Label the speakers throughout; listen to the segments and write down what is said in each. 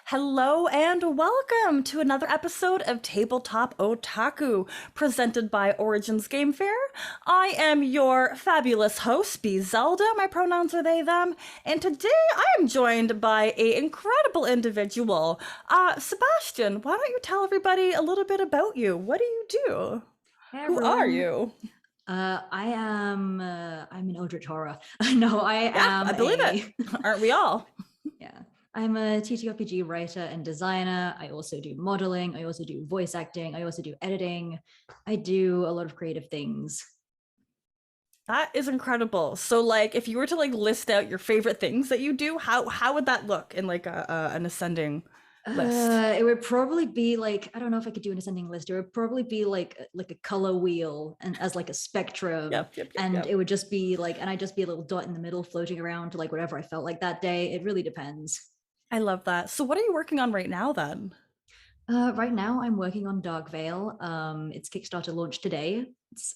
Speaker 1: Hello and welcome to another episode of Tabletop Otaku, presented by Origins Game Fair. I am your fabulous host, B Zelda. My pronouns are they, them. And today I am joined by an incredible individual. Sebastian, why don't you tell everybody a little bit about you? What do you do?
Speaker 2: Hey
Speaker 1: Who are
Speaker 2: everyone.
Speaker 1: you?
Speaker 2: I'm an Eldritch horror. No, I
Speaker 1: Yeah, I
Speaker 2: am
Speaker 1: believe it.
Speaker 2: a
Speaker 1: Aren't we all?
Speaker 2: yeah. I'm a TTRPG writer and designer. I also do modeling. I also do voice acting. I also do editing. I do a lot of creative things.
Speaker 1: That is incredible. So like if you were to like list out your favorite things that you do, how would that look in like an ascending list?
Speaker 2: It would probably be like I don't know if I could do an ascending list. It would probably be like a color wheel and as like a spectrum, and
Speaker 1: Yep.
Speaker 2: it would just be like, and I'd just be a little dot in the middle, floating around to like whatever I felt like that day. It really depends.
Speaker 1: I love that. So what are you working on right now then?
Speaker 2: Right now, I'm working on Dark Veil. It's Kickstarter launch today.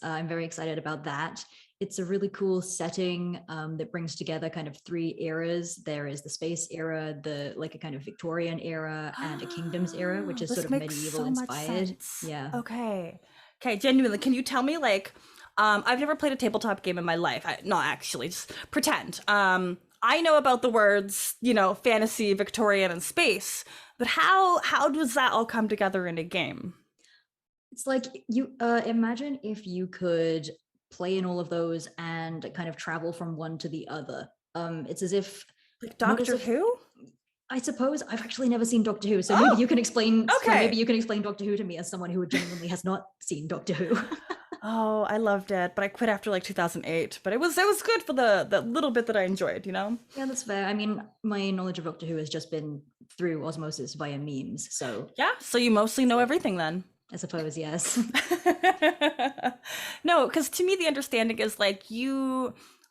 Speaker 2: I'm very excited about that. It's a really cool setting that brings together kind of three eras. There is the space era, the like a kind of Victorian era, and a kingdoms era, which
Speaker 1: Oh,
Speaker 2: is sort
Speaker 1: this
Speaker 2: of
Speaker 1: makes
Speaker 2: medieval
Speaker 1: so much
Speaker 2: inspired.
Speaker 1: sense.
Speaker 2: Yeah.
Speaker 1: Okay. Okay, genuinely, can you tell me like I've never played a tabletop game in my life. Not actually, just pretend. I know about the words, fantasy, Victorian, and space, but how does that all come together in a game?
Speaker 2: It's like you imagine if you could play in all of those and kind of travel from one to the other. It's as if
Speaker 1: Like
Speaker 2: not as
Speaker 1: Doctor
Speaker 2: if
Speaker 1: Who?
Speaker 2: I suppose I've actually never seen Doctor Who, so maybe you
Speaker 1: Oh,
Speaker 2: can explain. So maybe
Speaker 1: okay.
Speaker 2: you can explain Doctor Who to me as someone who genuinely has not seen Doctor Who.
Speaker 1: Oh, I loved it, but I quit after like 2008. But it was good for the little bit that I enjoyed.
Speaker 2: Yeah, that's fair. I mean, my knowledge of Doctor Who has just been through osmosis via memes, so
Speaker 1: Yeah, so you mostly
Speaker 2: it's
Speaker 1: know
Speaker 2: like
Speaker 1: everything then.
Speaker 2: I suppose yes.
Speaker 1: No, because to me the understanding is like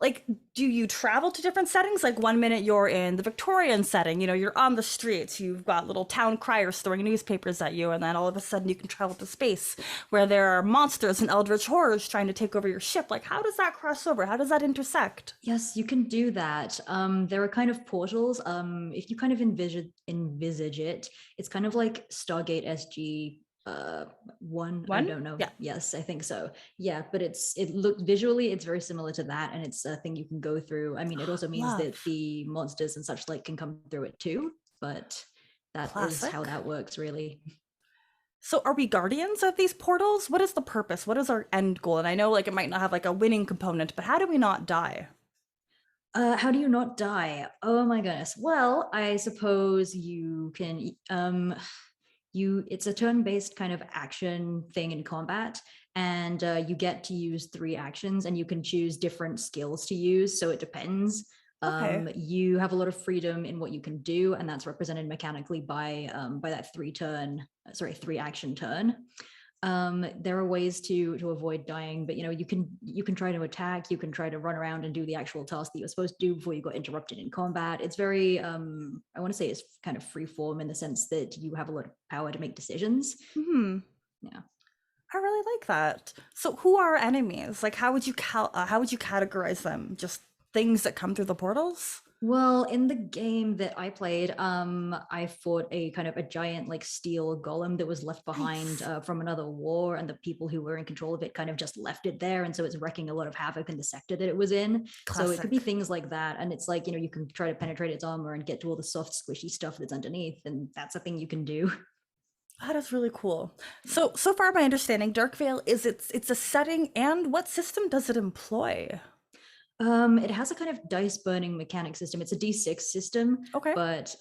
Speaker 1: like do you travel to different settings? Like one minute you're in the Victorian setting, you're on the streets, you've got little town criers throwing newspapers at you, and then all of a sudden you can travel to space where there are monsters and eldritch horrors trying to take over your ship. Like how does that cross over? How does that intersect?
Speaker 2: Yes, you can do that. There are kind of portals. If you kind of envisage it, it's kind of like Stargate SG one. I
Speaker 1: One?
Speaker 2: don't know.
Speaker 1: Yeah.
Speaker 2: Yes, I think so. Yeah, but it look visually, it's very similar to that, and it's a thing you can go through. I mean, it also means that
Speaker 1: Love.
Speaker 2: the monsters and such like can come through it too, but that is how
Speaker 1: Classic.
Speaker 2: that works, really.
Speaker 1: So are we guardians of these portals? What is the purpose? What is our end goal? And I know like it might not have like a winning component, but how do we not die?
Speaker 2: How do you not die? Oh my goodness. Well, I suppose you can it's a turn-based kind of action thing in combat, and you get to use three actions and you can choose different skills to use, so it depends.
Speaker 1: Okay.
Speaker 2: You have a lot of freedom in what you can do, and that's represented mechanically by that three action turn. There are ways to avoid dying, but you can try to attack, you can try to run around and do the actual task that you're supposed to do before you got interrupted in combat. It's very I want to say it's kind of free form in the sense that you have a lot of power to make decisions.
Speaker 1: Hmm.
Speaker 2: Yeah.
Speaker 1: I really like that. So who are our enemies? Like how would you categorize them? Just things that come through the portals?
Speaker 2: Well, in the game that I played, I fought a kind of a giant like steel golem that was left behind
Speaker 1: Nice.
Speaker 2: from another war, and the people who were in control of it kind of just left it there, and so it's wrecking a lot of havoc in the sector that it was in. So it could be
Speaker 1: Classic.
Speaker 2: things like that, and it's like you can try to penetrate its armor and get to all the soft, squishy stuff that's underneath, and that's a thing you can do.
Speaker 1: That is really cool.
Speaker 2: Yeah.
Speaker 1: So far my understanding, Dark Veil is it's a setting, and what system does it employ?
Speaker 2: It has a kind of dice burning mechanic system. It's a D6 system,
Speaker 1: Okay.
Speaker 2: but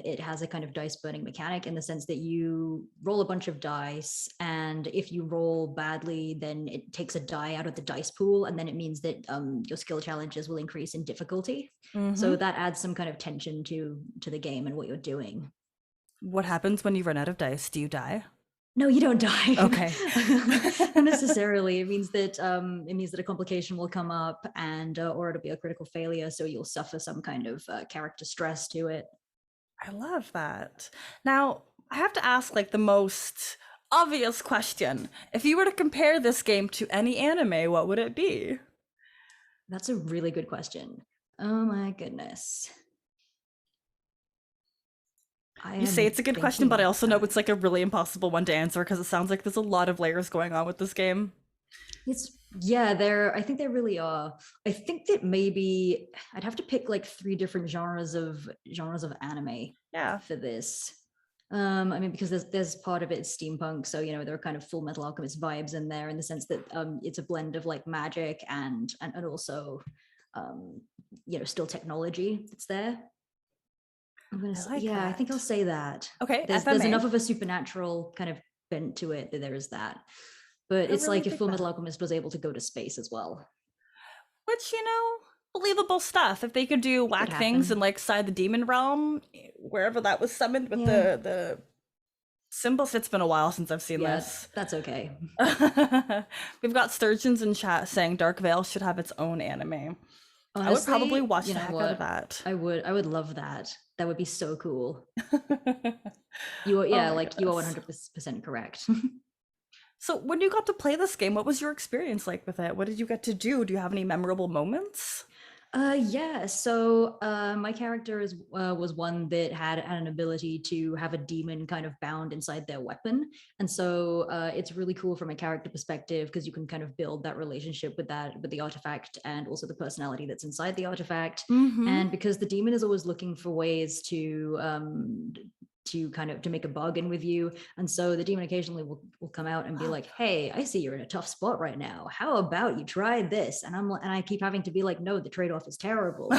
Speaker 2: it has a kind of dice burning mechanic in the sense that you roll a bunch of dice, and if you roll badly, then it takes a die out of the dice pool, and then it means that your skill challenges will increase in difficulty.
Speaker 1: Mm-hmm.
Speaker 2: So that adds some kind of tension to the game and what you're doing.
Speaker 1: What happens when you run out of dice? Do you die?
Speaker 2: No, you don't die.
Speaker 1: Okay.
Speaker 2: Not necessarily. It means that a complication will come up, and or it'll be a critical failure, so you'll suffer some kind of character stress to it.
Speaker 1: I love that. Now, I have to ask like the most obvious question. If you were to compare this game to any anime, what would it be?
Speaker 2: That's a really good question. Oh my goodness.
Speaker 1: You say it's a good question, but I also know it's like a really impossible one to answer because it sounds like there's a lot of layers going on with this game.
Speaker 2: I think there really are. I think that maybe I'd have to pick like 3 different genres of anime
Speaker 1: Yeah.
Speaker 2: for this. I mean, because there's part of it is steampunk, so there are kind of Full Metal Alchemist vibes in there, in the sense that it's a blend of like magic and also still technology that's there. I think I'll say that.
Speaker 1: Okay,
Speaker 2: there's enough of a supernatural kind of bent to it that there is that. But it's like if Full Metal Alchemist was able to go to space as well.
Speaker 1: Which, believable stuff. If they could do whack things in like side the demon realm, wherever that was summoned with the symbols. It's been a while since I've seen this.
Speaker 2: That's okay.
Speaker 1: We've got Sturgeons in chat saying Dark Veil should have its own anime. Honestly, I would probably watch the heck out of that.
Speaker 2: I would love that. That would be so cool. You are 100% correct.
Speaker 1: So when you got to play this game, what was your experience like with it? What did you get to do? Do you have any memorable moments?
Speaker 2: So my character was one that had an ability to have a demon kind of bound inside their weapon. And so it's really cool from a character perspective because you can kind of build that relationship with the artifact and also the personality that's inside the artifact.
Speaker 1: Mm-hmm.
Speaker 2: And because the demon is always looking for ways to make a bargain with you, and so the demon occasionally will come out and be like, hey, I see you're in a tough spot right now, how about you try this? And I keep having to be like, no, the trade-off is terrible.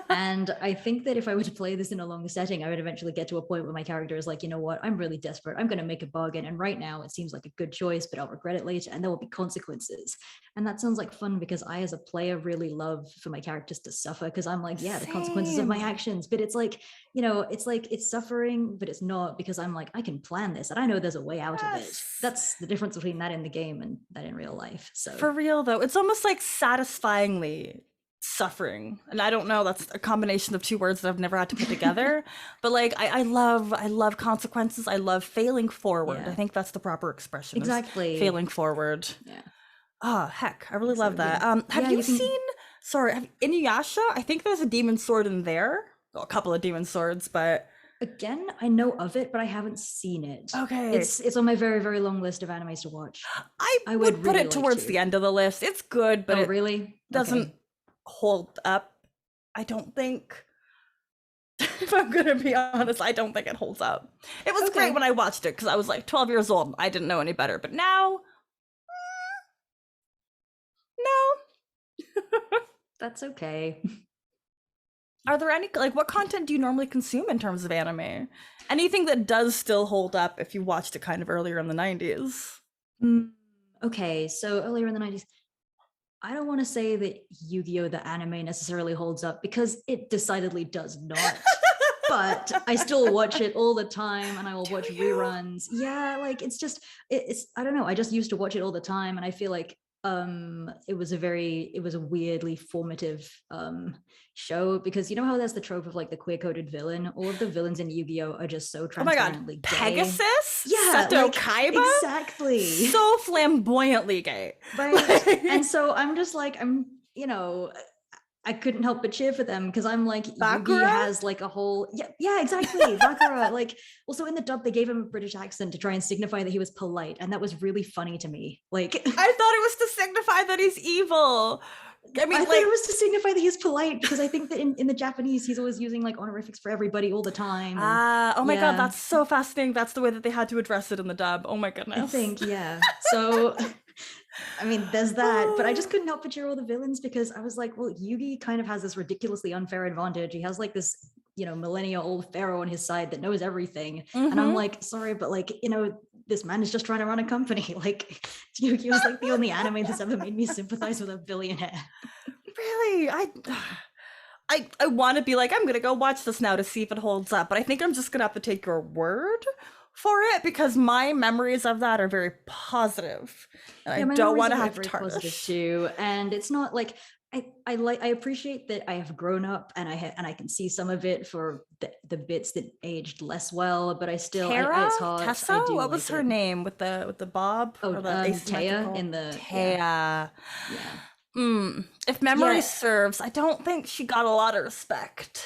Speaker 2: And I think that if I were to play this in a longer setting, I would eventually get to a point where my character is like, you know what, I'm really desperate, I'm going to make a bargain, and right now it seems like a good choice, but I'll regret it later and there will be consequences. And that sounds like fun because I as a player really love for my characters to suffer, because I'm like, the consequences of my actions, but it's like, it's suffering, but it's not, because I'm like, I can plan this and I know there's a way out of it. That's the difference between that in the game and that in real life. So
Speaker 1: for real though, it's almost like satisfyingly suffering, and I don't know, that's a combination of 2 words that I've never had to put together. But like I love consequences. I love failing forward. I think that's the proper expression.
Speaker 2: Exactly.
Speaker 1: Failing forward. Heck, I really love that. Have you seen Inuyasha? I think there's a demon sword in there. Well, a couple of demon swords, but
Speaker 2: again, I know of it, but I haven't seen it.
Speaker 1: Okay.
Speaker 2: It's on my very, very long list of animes to watch.
Speaker 1: I would put it towards the end of the list. It's good, but it
Speaker 2: really
Speaker 1: doesn't hold up, I don't think. If I'm gonna be honest, I don't think it holds up. It was great when I watched it because I was like 12 years old. I didn't know any better, but now, no.
Speaker 2: That's okay.
Speaker 1: Are there any, like, what content do you normally consume in terms of anime? Anything that does still hold up if you watched it kind of earlier in the 90s?
Speaker 2: Okay, so earlier in the 90s, I don't want to say that Yu-Gi-Oh! The anime necessarily holds up, because it decidedly does not. But I still watch it all the time, and I will watch reruns. Yeah, like it's I don't know, I just used to watch it all the time, and I feel like it was a weirdly formative show, because you know how there's the trope of like the queer-coded villain. All of the villains in Yu-Gi-Oh are just so transparently gay.
Speaker 1: Pegasus?
Speaker 2: Yeah,
Speaker 1: Seto Kaiba?
Speaker 2: Exactly.
Speaker 1: So flamboyantly gay.
Speaker 2: Right. And so I'm just like, I couldn't help but cheer for them, because I'm like, Yugi has like a whole exactly. Bakura. Like, also in the dub they gave him a British accent to try and signify that he was polite, and that was really funny to me. Like,
Speaker 1: I thought it was to signify that he's evil. I
Speaker 2: thought it was to signify that he's polite, because I think that in the Japanese he's always using like honorifics for everybody all the time.
Speaker 1: Oh my god, that's so fascinating. That's the way that they had to address it in the dub. Oh my goodness.
Speaker 2: I think, so I mean, there's that, but I just couldn't help but cheer all the villains, because I was like, well, Yugi kind of has this ridiculously unfair advantage. He has like this, millennia old pharaoh on his side that knows everything. And I'm like, sorry, but like, this man is just trying to run a company. Like, Yu-Gi-Oh! Was like the only anime that's ever made me sympathize with a billionaire.
Speaker 1: Really? I want to be like, I'm gonna go watch this now to see if it holds up, but I think I'm just gonna have to take your word for it, because my memories of that are very positive, and I don't want to have to tarnish
Speaker 2: too. And it's not like I appreciate that I have grown up, and I can see some of it for the bits that aged less well, but I still it's hard.
Speaker 1: Tessa? What was her name with the bob?
Speaker 2: Taya in the
Speaker 1: Taya. If memory serves, I don't think she got a lot of respect.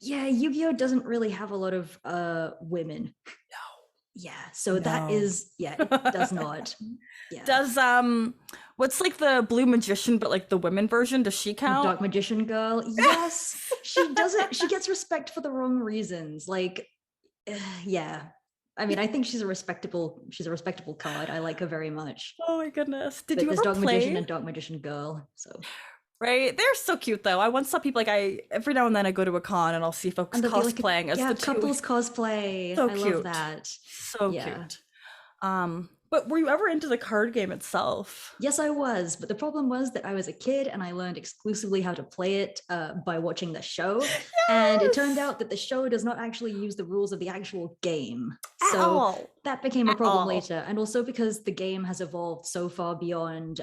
Speaker 2: Yeah, Yu-Gi-Oh doesn't really have a lot of women. Yeah, so that
Speaker 1: No.
Speaker 2: is, yeah, it does not. Yeah.
Speaker 1: Does what's like the Blue Magician, but like the women version? Does she count?
Speaker 2: Dark Magician Girl. Yes, she doesn't. She gets respect for the wrong reasons. Like, yeah. I mean, I think she's a respectable card. I like her very much.
Speaker 1: Oh my goodness. Did
Speaker 2: But
Speaker 1: you
Speaker 2: there's
Speaker 1: ever
Speaker 2: Dark Magician
Speaker 1: play?
Speaker 2: and Dark Magician Girl. So
Speaker 1: Right? They're so cute though. I once saw people like I every now and then I go to a con and I'll see folks
Speaker 2: and there'll be like
Speaker 1: cosplaying as the two.
Speaker 2: couples cosplay.
Speaker 1: So
Speaker 2: I love
Speaker 1: cute.
Speaker 2: that.
Speaker 1: So
Speaker 2: Yeah.
Speaker 1: cute. But were you ever into the card game itself?
Speaker 2: Yes, I was. But the problem was that I was a kid and I learned exclusively how to play it by watching the show. And it turned
Speaker 1: Yes!
Speaker 2: out that the show does not actually use the rules of the actual game.
Speaker 1: At
Speaker 2: So
Speaker 1: all.
Speaker 2: that became a
Speaker 1: At
Speaker 2: problem
Speaker 1: all.
Speaker 2: later. And also because the game has evolved so far beyond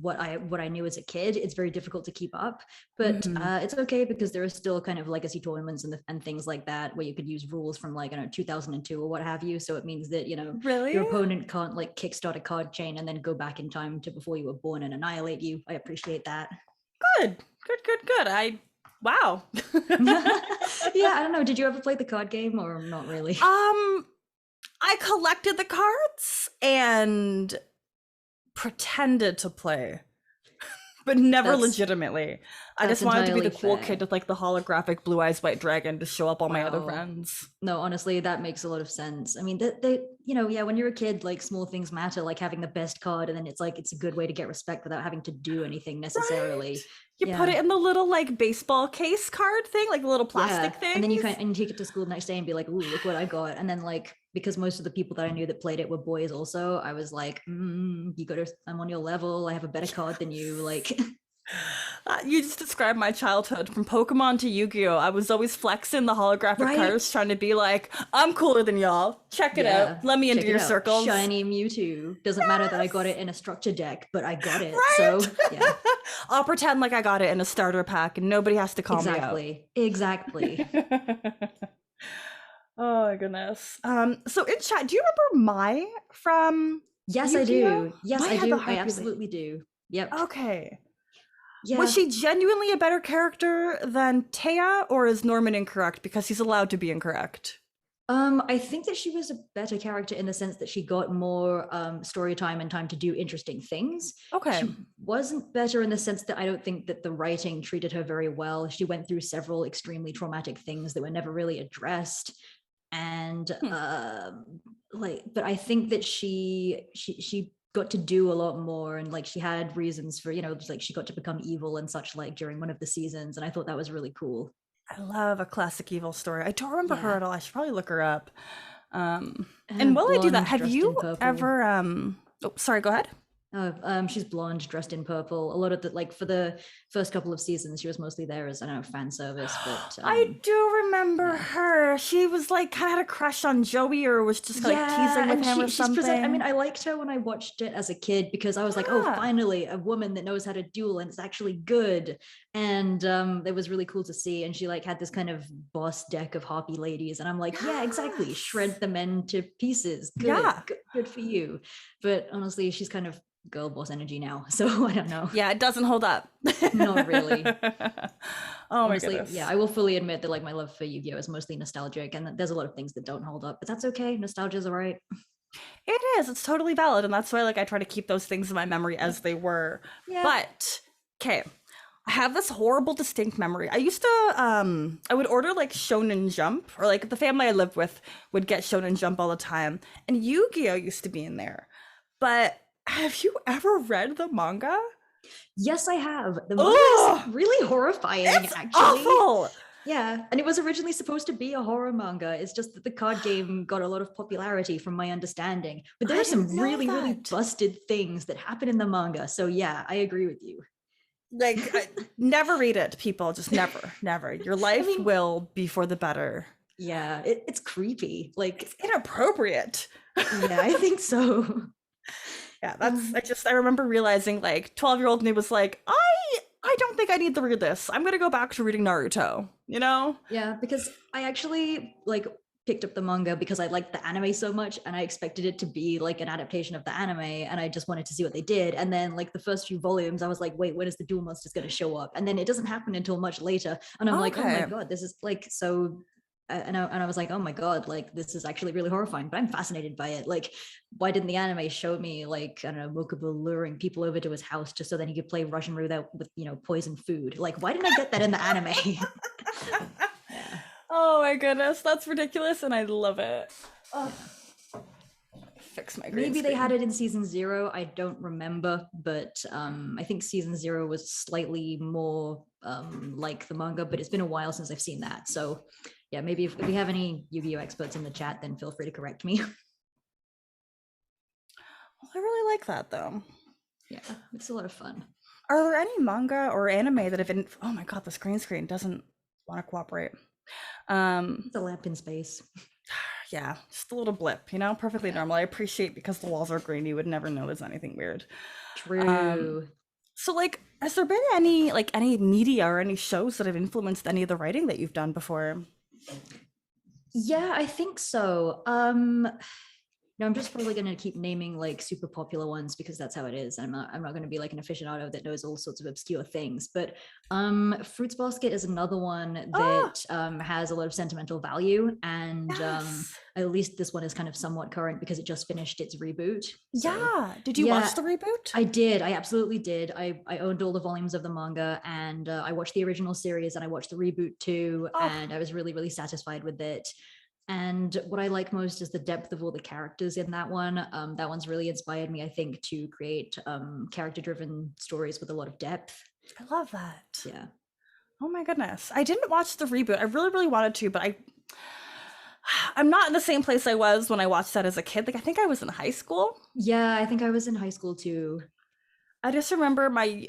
Speaker 2: what I knew as a kid, it's very difficult to keep up. But it's okay because there are still kind of legacy tournaments and things like that where you could use rules from like, I don't know, 2002 or what have you. So it means that, you know,
Speaker 1: Really?
Speaker 2: your opponent can't like kickstart a card chain and then go back in time to before you were born and annihilate you. I appreciate that.
Speaker 1: Good. Wow.
Speaker 2: Yeah, I don't know. Did you ever play the card game or not really?
Speaker 1: I collected the cards and pretended to play, but never legitimately. I just wanted to be the cool kid with like the holographic blue eyes white dragon to show up all my other friends.
Speaker 2: No, honestly, that makes a lot of sense. I mean, they you know, yeah, when you're a kid, like small things matter, like having the best card, and then it's like it's a good way to get respect without having to do anything necessarily.
Speaker 1: Right? You put it in the little like baseball case card thing, like the little plastic thing.
Speaker 2: And then you take it to school the next day and be like, ooh, look what I got. And then like, because most of the people that I knew that played it were boys also, I was like, I'm on your level. I have a better card than you. Like,
Speaker 1: you just described my childhood from Pokemon to Yu-Gi-Oh! I was always flexing the holographic cards, trying to be like, I'm cooler than y'all. Check it out. Let me into your circles.
Speaker 2: Shiny Mewtwo. Doesn't matter that I got it in a structure deck, but I got it. So yeah.
Speaker 1: I'll pretend like I got it in a starter pack and nobody has to call me out.
Speaker 2: Exactly.
Speaker 1: Oh my goodness. So in chat, do you remember Mai from
Speaker 2: Yes,
Speaker 1: Yu-Gi-Oh?
Speaker 2: I do. Yes, I do. I absolutely do. Yep.
Speaker 1: Okay.
Speaker 2: Yeah.
Speaker 1: Was she genuinely a better character than Taya, or is Norman incorrect because he's allowed to be incorrect?
Speaker 2: I think that she was a better character in the sense that she got more story time and time to do interesting things.
Speaker 1: Okay.
Speaker 2: She wasn't better in the sense that I don't think that the writing treated her very well. She went through several extremely traumatic things that were never really addressed. And but I think that she got to do a lot more, and like she had reasons for, you know, like she got to become evil and such like during one of the seasons, and I thought that was really cool.
Speaker 1: I love a classic evil story. I don't remember her at all. I should probably look her up. And while I do that, have you ever oh, sorry, go ahead.
Speaker 2: She's blonde, dressed in purple. A lot of the, like, for the first couple of seasons, she was mostly there as, I don't know, fan service. But
Speaker 1: I do remember her. She was like kind of had a crush on Joey, or was just like teasing with him or something.
Speaker 2: I mean, I liked her when I watched it as a kid because I was like, oh, finally a woman that knows how to duel and it's actually good. And it was really cool to see. And she like had this kind of boss deck of harpy ladies, and I'm like, yeah, exactly. Shred the men to pieces. Good for you. But honestly, she's kind of girl boss energy now, so I don't know.
Speaker 1: Yeah, it doesn't hold up.
Speaker 2: Not really.
Speaker 1: Honestly,
Speaker 2: my goodness. Yeah, I will fully admit that like my love for Yu-Gi-Oh is mostly nostalgic, and there's a lot of things that don't hold up, but that's okay. Nostalgia's all right.
Speaker 1: It is. It's totally valid, and that's why like I try to keep those things in my memory as they were. Yeah. But okay, I have this horrible distinct memory. I used to I would order like Shonen Jump, or like the family I lived with would get Shonen Jump all the time, and Yu-Gi-Oh used to be in there. But have you ever read the manga?
Speaker 2: Yes, I have. The manga is really horrifying,
Speaker 1: it's
Speaker 2: actually.
Speaker 1: Awful.
Speaker 2: Yeah, and it was originally supposed to be a horror manga. It's just that the card game got a lot of popularity from my understanding. But there are some really busted things that happen in the manga. So yeah, I agree with you.
Speaker 1: Like, never read it, people. Just never. Your life will be for the better.
Speaker 2: Yeah, it's creepy. Like,
Speaker 1: it's inappropriate.
Speaker 2: Yeah, I think so.
Speaker 1: Yeah, I remember realizing like 12-year-old me was like, I don't think I need to read this. I'm gonna go back to reading Naruto, you know?
Speaker 2: Yeah, because I actually like picked up the manga because I liked the anime so much, and I expected it to be like an adaptation of the anime, and I just wanted to see what they did. And then like the first few volumes, I was like, wait, when is the dual monsters going to show up? And then it doesn't happen until much later, and I'm like, oh my
Speaker 1: Okay.
Speaker 2: god, this is like so. And I was like, oh my god, like this is actually really horrifying, but I'm fascinated by it. Like, why didn't the anime show me like, I don't know, Mokuba luring people over to his house just so that he could play Russian roulette with, you know, poison food? Like, why didn't I get that in the anime? Yeah.
Speaker 1: Oh my goodness, that's ridiculous, and I love it. Oh, fix my green
Speaker 2: Maybe they
Speaker 1: screen.
Speaker 2: had it in season 0. I don't remember, but I think season 0 was slightly more like the manga, but it's been a while since I've seen that. So yeah, maybe if we have any Yu-Gi-Oh experts in the chat, then feel free to correct me.
Speaker 1: Well, I really like that though.
Speaker 2: Yeah, it's a lot of fun.
Speaker 1: Are there any manga or anime that have been? Oh my god, this green screen doesn't want to cooperate.
Speaker 2: It's a lamp in space.
Speaker 1: Yeah, just a little blip, you know, perfectly normal. I appreciate because the walls are green, you would never notice anything weird.
Speaker 2: True.
Speaker 1: So like, has there been any media or any shows that have influenced any of the writing that you've done before?
Speaker 2: Yeah, I think so. No, I'm just probably going to keep naming like super popular ones because that's how it is. I'm not going to be like an aficionado that knows all sorts of obscure things. But Fruits Basket is another one that has a lot of sentimental value, and
Speaker 1: Yes.
Speaker 2: at least this one is kind of somewhat current because it just finished its reboot. So,
Speaker 1: Yeah. Did you watch the reboot?
Speaker 2: I did. I absolutely did. I owned all the volumes of the manga, and I watched the original series, and I watched the reboot too, and I was really, really satisfied with it. And what I like most is the depth of all the characters in that one. That one's really inspired me, I think, to create character-driven stories with a lot of depth.
Speaker 1: I love that.
Speaker 2: Yeah.
Speaker 1: Oh my goodness. I didn't watch the reboot. I really, really wanted to, but I'm not in the same place I was when I watched that as a kid. Like, I think I was in high school.
Speaker 2: Yeah, I think I was in high school too.
Speaker 1: I just remember my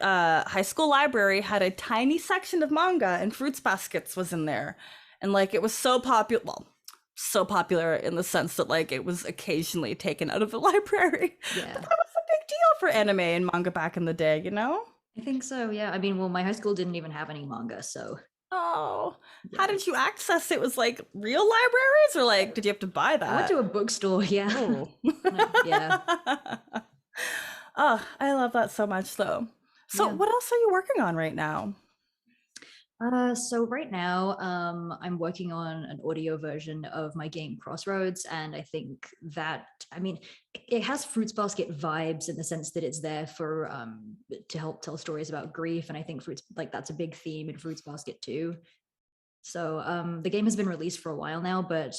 Speaker 1: high school library had a tiny section of manga, and Fruits Baskets was in there. And like, it was so popular. Well, so popular in the sense that like it was occasionally taken out of the library.
Speaker 2: Yeah.
Speaker 1: But that was a big deal for anime and manga back in the day, you know?
Speaker 2: I think so, yeah. I mean, well, my high school didn't even have any manga, so.
Speaker 1: Oh,
Speaker 2: yeah.
Speaker 1: How did you access it? Was like real libraries, or like did you have to buy that?
Speaker 2: I went to a bookstore, yeah.
Speaker 1: Oh.
Speaker 2: Yeah.
Speaker 1: Oh, I love that so much though. So
Speaker 2: Yeah.
Speaker 1: what else are you working on right now?
Speaker 2: So right now, I'm working on an audio version of my game Crossroads, and I think that, I mean, it has Fruits Basket vibes in the sense that it's there for to help tell stories about grief, and I think Fruits, like, that's a big theme in Fruits Basket too. So the game has been released for a while now, but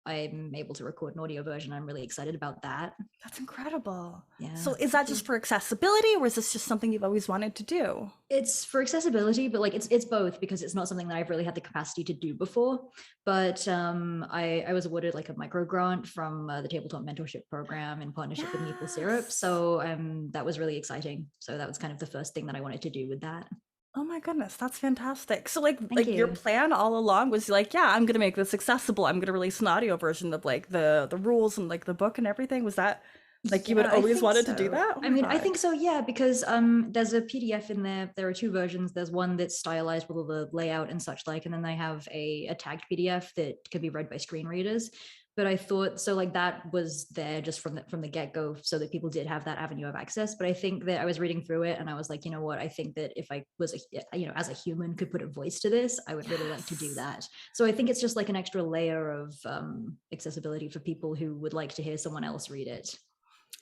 Speaker 2: I'm able to record an audio version. I'm really excited about that.
Speaker 1: That's incredible.
Speaker 2: Yeah.
Speaker 1: So is that just for accessibility, or is this just something you've always wanted to do?
Speaker 2: It's for accessibility, but like it's both, because it's not something that I've really had the capacity to do before. But I was awarded like a micro grant from the Tabletop Mentorship Program in partnership with Maple Syrup. So that was really exciting. So that was kind of the first thing that I wanted to do with that.
Speaker 1: Oh my goodness, that's fantastic. So like
Speaker 2: Thank
Speaker 1: your
Speaker 2: you.
Speaker 1: plan all along was like, yeah, I'm gonna make this accessible. I'm gonna release an audio version of like the rules and like the book and everything. Was that like you had
Speaker 2: Yeah, I
Speaker 1: always
Speaker 2: think
Speaker 1: wanted to do
Speaker 2: so.
Speaker 1: that? Oh
Speaker 2: I
Speaker 1: my
Speaker 2: mean, I
Speaker 1: God.
Speaker 2: think so, yeah, because there's a PDF in there. There are two versions. There's one that's stylized with all the layout and such like, and then they have a tagged PDF that can be read by screen readers. But I thought, so like that was there just from the get-go, so that people did have that avenue of access. But I think that I was reading through it and I was like, you know what, I think that if I was as a human could put a voice to this, I would really like to do that. So I think it's just like an extra layer of accessibility for people who would like to hear someone else read it.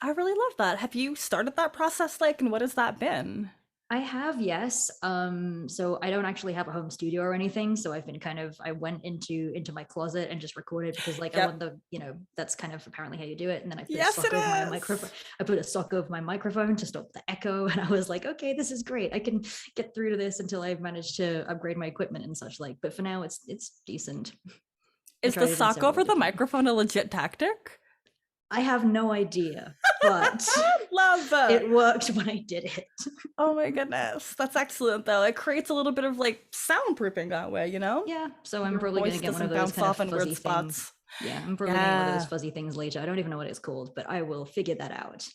Speaker 1: I really love that. Have you started that process like, and what has that been?
Speaker 2: I have, yes. So I don't actually have a home studio or anything. So I've been I went into my closet and just recorded because like I
Speaker 1: Yep.
Speaker 2: want that's kind of apparently how you do it. And then I put
Speaker 1: Yes,
Speaker 2: a sock
Speaker 1: it
Speaker 2: over my
Speaker 1: is.
Speaker 2: microphone. I put a sock over my microphone to stop the echo. And I was like, okay, this is great. I can get through to this until I've managed to upgrade my equipment and such like. But for now, it's decent.
Speaker 1: Is the sock over the microphone a legit tactic?
Speaker 2: I have no idea, but
Speaker 1: Love that.
Speaker 2: it worked when I did it.
Speaker 1: Oh my goodness. That's excellent though. It creates a little bit of like soundproofing that way, you know?
Speaker 2: Yeah, so I'm
Speaker 1: Your
Speaker 2: probably going to
Speaker 1: voice
Speaker 2: get one of
Speaker 1: doesn't
Speaker 2: those
Speaker 1: bounce
Speaker 2: kind
Speaker 1: off
Speaker 2: of
Speaker 1: in weird
Speaker 2: fuzzy
Speaker 1: spots.
Speaker 2: things. Yeah, I'm probably getting one of those
Speaker 1: Yeah.
Speaker 2: fuzzy things later. I don't even know what it's called, but I will figure that out.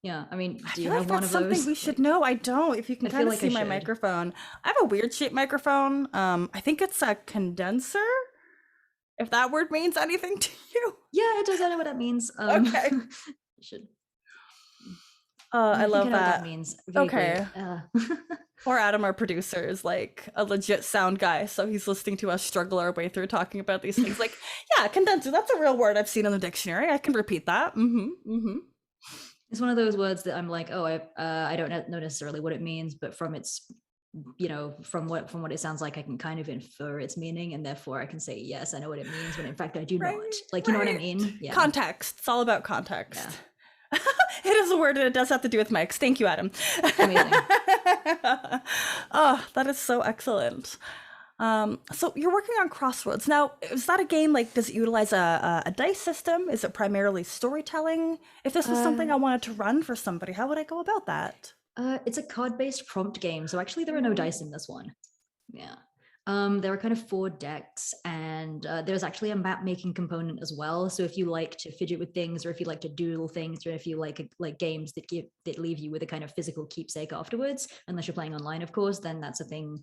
Speaker 2: Yeah, I mean,
Speaker 1: I
Speaker 2: do you
Speaker 1: feel like
Speaker 2: have one
Speaker 1: that's
Speaker 2: of
Speaker 1: something
Speaker 2: those?
Speaker 1: we should know. I don't. If you can
Speaker 2: I feel
Speaker 1: kind of
Speaker 2: like
Speaker 1: see
Speaker 2: I
Speaker 1: my
Speaker 2: should.
Speaker 1: microphone, I have a weird shaped microphone. I think it's a condenser. If that word means anything to you.
Speaker 2: Yeah, it does. I know what that means.
Speaker 1: Okay.
Speaker 2: Should
Speaker 1: I
Speaker 2: think
Speaker 1: love
Speaker 2: I know what that
Speaker 1: that.
Speaker 2: means.
Speaker 1: Okay.
Speaker 2: Vaguely.
Speaker 1: Poor Adam, our producer, is like a legit sound guy, so he's listening to us struggle our way through talking about these things. Like, yeah, condenser, that's a real word I've seen in the dictionary. I can repeat that.
Speaker 2: It's one of those words that I'm like, oh, I don't know necessarily what it means, but from its, from what it sounds like, I can kind of infer its meaning, and therefore I can say yes, I know what it means, when in fact I do not. Like, you know what I mean? Yeah.
Speaker 1: Context. It's all about context.
Speaker 2: Yeah.
Speaker 1: It is a word and it does have to do with mics. Thank you, Adam.
Speaker 2: Amazing.
Speaker 1: Oh, that is so excellent. So you're working on Crossroads. Now, is that a game, like, does it utilize a dice system? Is it primarily storytelling? If this was something I wanted to run for somebody, how would I go about that?
Speaker 2: It's a card-based prompt game, so actually there are no dice in this one. Yeah. There are kind of 4 decks, and there's actually a map making component as well. So if you like to fidget with things, or if you like to doodle things, or if you like games that leave you with a kind of physical keepsake afterwards, unless you're playing online, of course, then that's a thing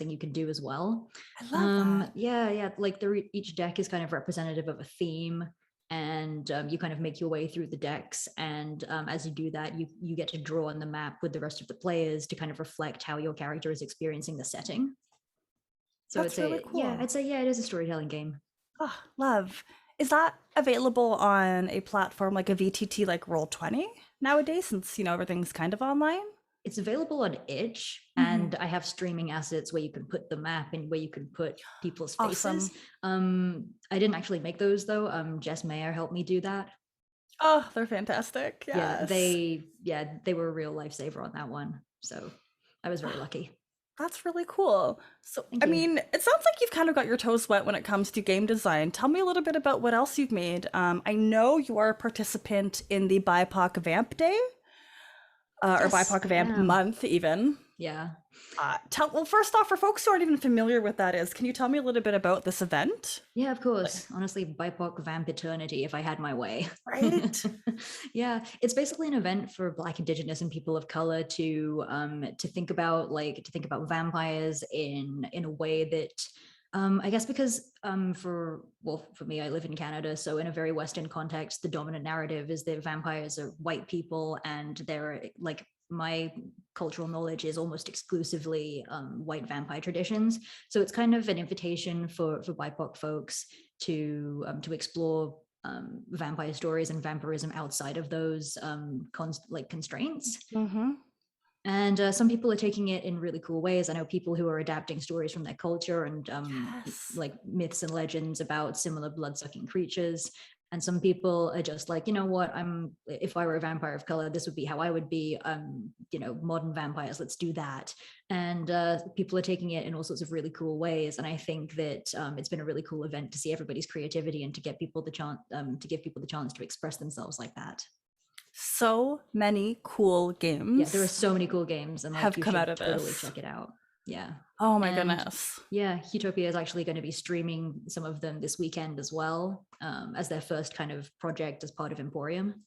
Speaker 2: you can do as well.
Speaker 1: I love that.
Speaker 2: Yeah, like each deck is kind of representative of a theme, and you kind of make your way through the decks, and as you do that, you get to draw on the map with the rest of the players to kind of reflect how your character is experiencing the setting. So
Speaker 1: That's really cool.
Speaker 2: yeah, I'd say, yeah, it is a storytelling game.
Speaker 1: Oh, love. Is that available on a platform like a VTT like Roll20 nowadays, since, everything's kind of online?
Speaker 2: It's available on itch, and I have streaming assets where you can put the map and where you can put people's faces.
Speaker 1: Awesome.
Speaker 2: I didn't actually make those though. Jess Mayer helped me do that.
Speaker 1: Oh, they're fantastic. Yes.
Speaker 2: They were a real lifesaver on that one. So I was very lucky.
Speaker 1: That's really cool. So,
Speaker 2: Thank
Speaker 1: I
Speaker 2: you.
Speaker 1: mean, it sounds like you've kind of got your toes wet when it comes to game design. Tell me a little bit about what else you've made. I know you are a participant in the BIPOC Vamp Day, or
Speaker 2: Yes,
Speaker 1: BIPOC
Speaker 2: I
Speaker 1: Vamp
Speaker 2: am.
Speaker 1: Month, even.
Speaker 2: Yeah.
Speaker 1: Well, first off, for folks who aren't even familiar with that is, can you tell me a little bit about this event?
Speaker 2: Yeah, of course. Honestly, BIPOC vamp eternity if I had my way.
Speaker 1: Right?
Speaker 2: Yeah, it's basically an event for Black, Indigenous, and people of color to think about vampires in a way that I guess because for me, I live in Canada, so in a very Western context, the dominant narrative is that vampires are white people, and they're like, my cultural knowledge is almost exclusively white vampire traditions. So it's kind of an invitation for BIPOC folks to explore vampire stories and vampirism outside of those constraints.
Speaker 1: Mm-hmm.
Speaker 2: And some people are taking it in really cool ways. I know people who are adapting stories from their culture and
Speaker 1: Yes.
Speaker 2: like myths and legends about similar blood-sucking creatures. And some people are just like, you know what, if I were a vampire of color, this would be how I would be. Modern vampires, let's do that. And people are taking it in all sorts of really cool ways. And I think that it's been a really cool event to see everybody's creativity and to get people the chance to give people the chance to express themselves like that.
Speaker 1: So many cool games.
Speaker 2: Yeah, there are so many cool games, and
Speaker 1: have come out of
Speaker 2: totally
Speaker 1: this.
Speaker 2: check it out. Yeah.
Speaker 1: Oh my goodness.
Speaker 2: Yeah, Utopia is actually going to be streaming some of them this weekend as well, as their first kind of project as part of Emporium.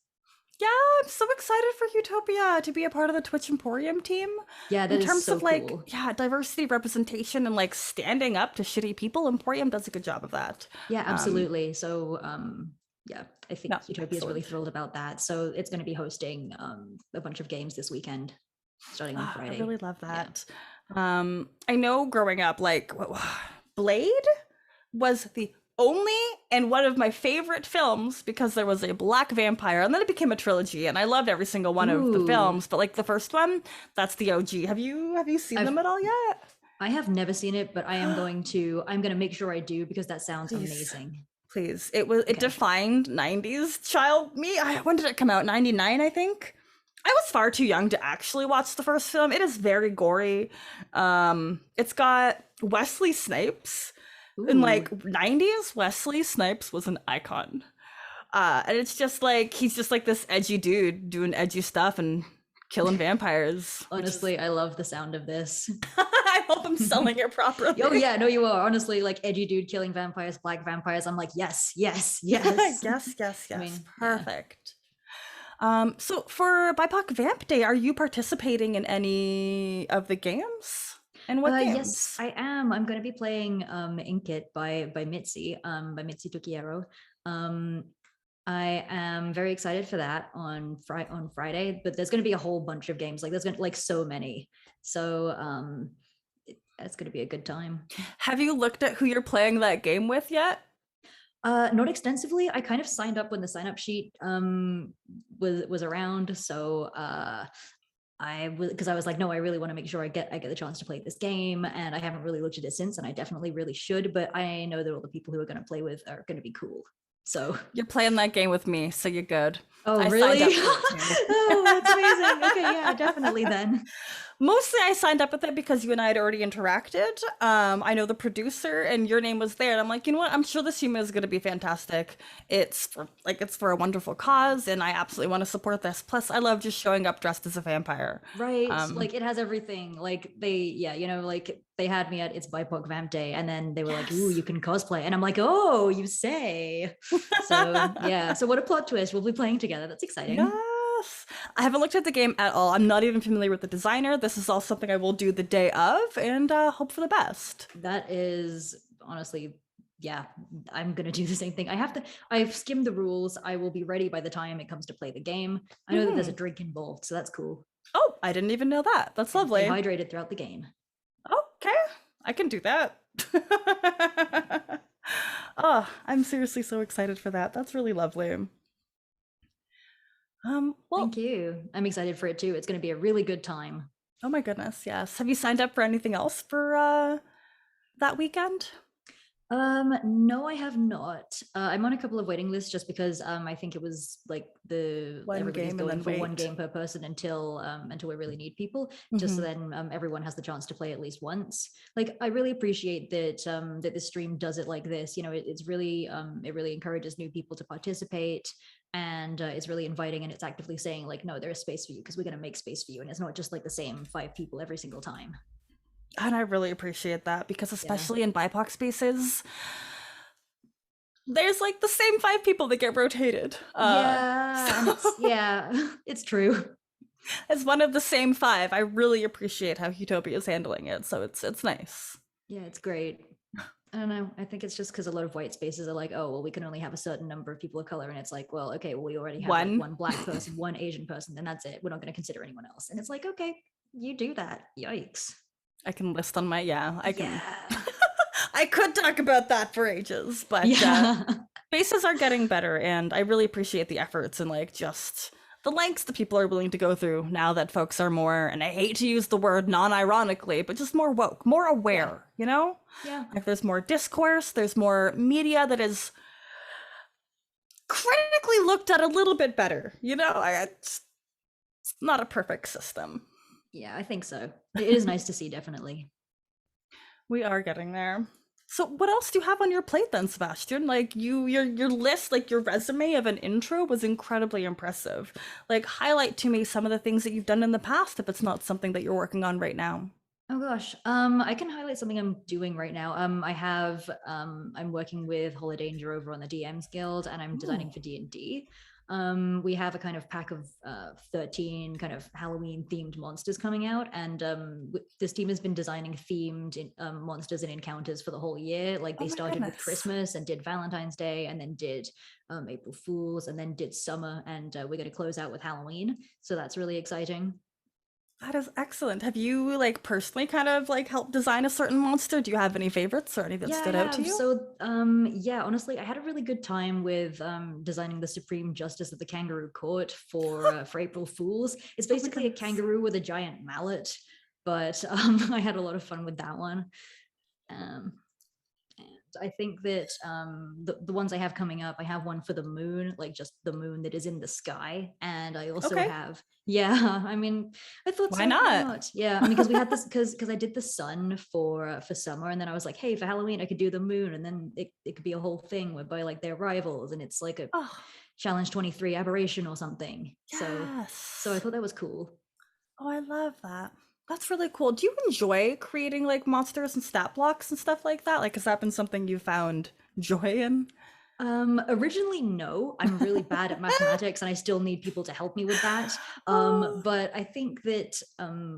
Speaker 1: Yeah, I'm so excited for Utopia to be a part of the Twitch Emporium team.
Speaker 2: Yeah, that
Speaker 1: in
Speaker 2: is
Speaker 1: terms
Speaker 2: so
Speaker 1: of like,
Speaker 2: cool.
Speaker 1: yeah, diversity, representation, and like standing up to shitty people, Emporium does a good job of that.
Speaker 2: Yeah, absolutely. So yeah, I think Utopia is really
Speaker 1: excellent.
Speaker 2: thrilled about that. So it's going to be hosting a bunch of games this weekend, starting on Friday.
Speaker 1: I really love that. Yeah. I know growing up, like Blade was the only and one of my favorite films because there was a black vampire, and then it became a trilogy, and I loved every single one of the films. But like the first one, that's the OG. Have you seen them at all yet?
Speaker 2: I have never seen it, but I'm going to make sure I do, because that sounds amazing.
Speaker 1: Please. It defined 90s child me. When did it come out? 99, I think. I was far too young to actually watch the first film. It is very gory. It's got Wesley Snipes.
Speaker 2: Ooh.
Speaker 1: In like 90s, Wesley Snipes was an icon. And it's just like, he's just like this edgy dude doing edgy stuff and killing vampires.
Speaker 2: Honestly, I love the sound of this.
Speaker 1: I hope I'm selling it properly.
Speaker 2: Oh yeah, no, you are. Honestly, like edgy dude killing vampires, black vampires. I'm like, yes.
Speaker 1: yes. I mean, perfect.
Speaker 2: Yeah.
Speaker 1: So for BIPOC Vamp Day, are you participating in any of the games? And what
Speaker 2: Yes,
Speaker 1: games?
Speaker 2: I am. I'm going to be playing Ink It by Mitzi Tokiero. Um, I am very excited for that on Friday, but there's going to be a whole bunch of games. Like there's going to like so many. So it's going to be a good time.
Speaker 1: Have you looked at who you're playing that game with yet?
Speaker 2: Not extensively. I kind of signed up when the sign up sheet was around. So because I was like, no, I really want to make sure I get the chance to play this game, and I haven't really looked at it since, and I definitely really should. But I know that all the people who are going to play with are going to be cool. So,
Speaker 1: You're playing that game with me, so you're good.
Speaker 2: oh
Speaker 1: I signed
Speaker 2: really?
Speaker 1: up for it too.
Speaker 2: Oh, that's amazing. Okay, yeah, definitely then.
Speaker 1: Mostly I signed up with it because you and I had already interacted. I know the producer and your name was there, and I'm like, you know what? I'm sure this human is going to be fantastic. It's for a wonderful cause, and I absolutely want to support this. Plus, I love just showing up dressed as a vampire.
Speaker 2: Right,
Speaker 1: Um,
Speaker 2: like it has everything. Like yeah, like they had me at It's BIPOC Vamp Day, and then they were like, "Ooh,
Speaker 1: yes.
Speaker 2: you can cosplay," and I'm like, "Oh, you say?" So yeah, so what a plot twist! We'll be playing together. That's exciting.
Speaker 1: Yes. I haven't looked at the game at all. I'm not even familiar with the designer. This is all something I will do the day of and hope for the best.
Speaker 2: That is honestly, yeah, I'm gonna do the same thing. I've skimmed the rules. I will be ready by the time it comes to play the game. I know that there's a
Speaker 1: Mhm.
Speaker 2: drink involved, so that's cool.
Speaker 1: Oh, I didn't even know that. That's
Speaker 2: Yeah, stay
Speaker 1: lovely.
Speaker 2: hydrated throughout the game.
Speaker 1: Okay, I can do that. Oh, I'm seriously so excited for that. That's really lovely.
Speaker 2: Thank
Speaker 1: Well,
Speaker 2: you. I'm excited for it too. It's gonna be a really good time.
Speaker 1: oh my goodness, yes. Have you signed up for anything else for that weekend?
Speaker 2: No, I have not. I'm on a couple of waiting lists just because I think it was like the
Speaker 1: One
Speaker 2: everybody's
Speaker 1: game and
Speaker 2: going
Speaker 1: then
Speaker 2: for one
Speaker 1: wait.
Speaker 2: game per person until we really need people, just so
Speaker 1: Hmm.
Speaker 2: then everyone has the chance to play at least once. Like I really appreciate that that the stream does it like this. You know, it's really it really encourages new people to participate, and it's really inviting, and it's actively saying like, no, there is space for you because we're going to make space for you, and it's not just like the same 5 people every single time.
Speaker 1: And I really appreciate that because
Speaker 2: Yeah.
Speaker 1: especially in BIPOC spaces, there's like the same five people that get rotated. So
Speaker 2: Yeah, and it's yeah, it's true.
Speaker 1: as one of the same five, I really appreciate how Utopia is handling it. So it's nice.
Speaker 2: Yeah, it's great. I don't know. I think it's just because a lot of white spaces are like, oh, well, we can only have a certain number of people of color. And it's like, well, okay, well, we already have like
Speaker 1: One.
Speaker 2: one black person, one Asian person, then that's it. We're not going to consider anyone else. And it's like, okay, you do that. Yikes.
Speaker 1: I can list on my yeah, I can
Speaker 2: Yeah.
Speaker 1: I could talk about that for ages, but
Speaker 2: Yeah.
Speaker 1: spaces are getting better and I really appreciate the efforts and like just the lengths that people are willing to go through now that folks are more, and I hate to use the word non-ironically, but just more woke, more
Speaker 2: Yeah.
Speaker 1: aware, you know?
Speaker 2: Yeah.
Speaker 1: Like there's more discourse, there's more media that is critically looked at a little bit better, you know? It's not a perfect system.
Speaker 2: Yeah, I think so. It is nice to see, definitely.
Speaker 1: We are getting there. So what else do you have on your plate then, Sebastian? Like your list, like your resume of an intro was incredibly impressive. Like highlight to me some of the things that you've done in the past if it's not something that you're working on right now.
Speaker 2: Oh gosh, I can highlight something I'm doing right now. I'm working with Holiday Danger over on the DMs Guild, and I'm
Speaker 1: Ooh,
Speaker 2: designing for D&D. We have a kind of pack of 13 kind of Halloween themed monsters coming out, and this team has been designing themed monsters and encounters for the whole year. Like
Speaker 1: oh
Speaker 2: they
Speaker 1: my
Speaker 2: started with
Speaker 1: goodness.
Speaker 2: Christmas and did Valentine's Day, and then did April Fools, and then did summer, and we're going to close out with Halloween. So that's really exciting.
Speaker 1: That is excellent. Have you like personally kind of like helped design a certain monster? Do you have any favorites or any that
Speaker 2: Yeah, I
Speaker 1: stood out to
Speaker 2: have.
Speaker 1: you?
Speaker 2: So, yeah, honestly, I had a really good time with designing the Supreme Justice of the Kangaroo Court for April Fools. It's
Speaker 1: Oh my
Speaker 2: basically a
Speaker 1: goodness.
Speaker 2: kangaroo with a giant mallet, but I had a lot of fun with that one. Um, and I think that the ones I have coming up, I have one for the moon, like just the moon that is in the sky. And I also
Speaker 1: Okay.
Speaker 2: have, yeah, I mean, I thought
Speaker 1: Why
Speaker 2: so, why
Speaker 1: not?
Speaker 2: not? Yeah, I mean, because we had this, because I did the sun for summer, and then I was like, hey, for Halloween, I could do the moon, and then it could be a whole thing whereby like they're rivals, and it's like a
Speaker 1: Oh,
Speaker 2: Challenge 23 aberration or something. So I
Speaker 1: yes.
Speaker 2: thought that was cool.
Speaker 1: Oh, I love that. That's really cool. Do you enjoy creating like monsters and stat blocks and stuff like that? Like, has that been something you found joy in?
Speaker 2: Originally, no. I'm really bad at mathematics, and I still need people to help me with that. But I think that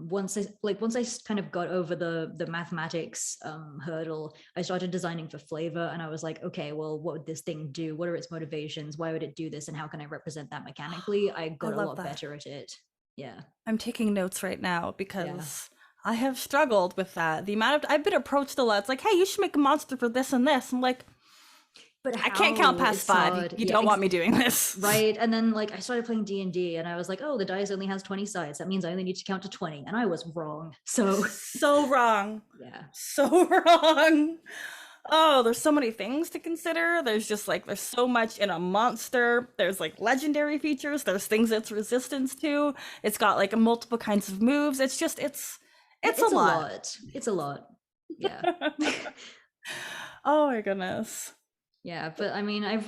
Speaker 2: once I kind of got over the mathematics hurdle, I started designing for flavor, and I was like, okay, well, what would this thing do? What are its motivations? Why would it do this? And how can I represent that mechanically? I
Speaker 1: I
Speaker 2: got a
Speaker 1: love
Speaker 2: lot
Speaker 1: that.
Speaker 2: better at it. Yeah.
Speaker 1: I'm taking notes right now
Speaker 2: Yeah.
Speaker 1: because I have struggled with that. The amount of I've been approached a lot. It's like, hey, you should make a monster for this and this. I'm like,
Speaker 2: But
Speaker 1: I can't count
Speaker 2: how?
Speaker 1: past
Speaker 2: It's
Speaker 1: 5. You,
Speaker 2: hard.
Speaker 1: you
Speaker 2: Yeah,
Speaker 1: don't want me doing this.
Speaker 2: right. And then like I started playing D&D and I was like, oh, the dice only has 20 sides. That means I only need to count to 20. And I was wrong. So
Speaker 1: So wrong.
Speaker 2: yeah.
Speaker 1: So wrong. Oh, there's so many things to consider. There's just like there's so much in a monster. There's like legendary features. There's things it's resistance to. It's got like multiple kinds of moves. It's just it's a lot.
Speaker 2: It's a lot. Yeah.
Speaker 1: Oh my goodness.
Speaker 2: Yeah, but I mean, I've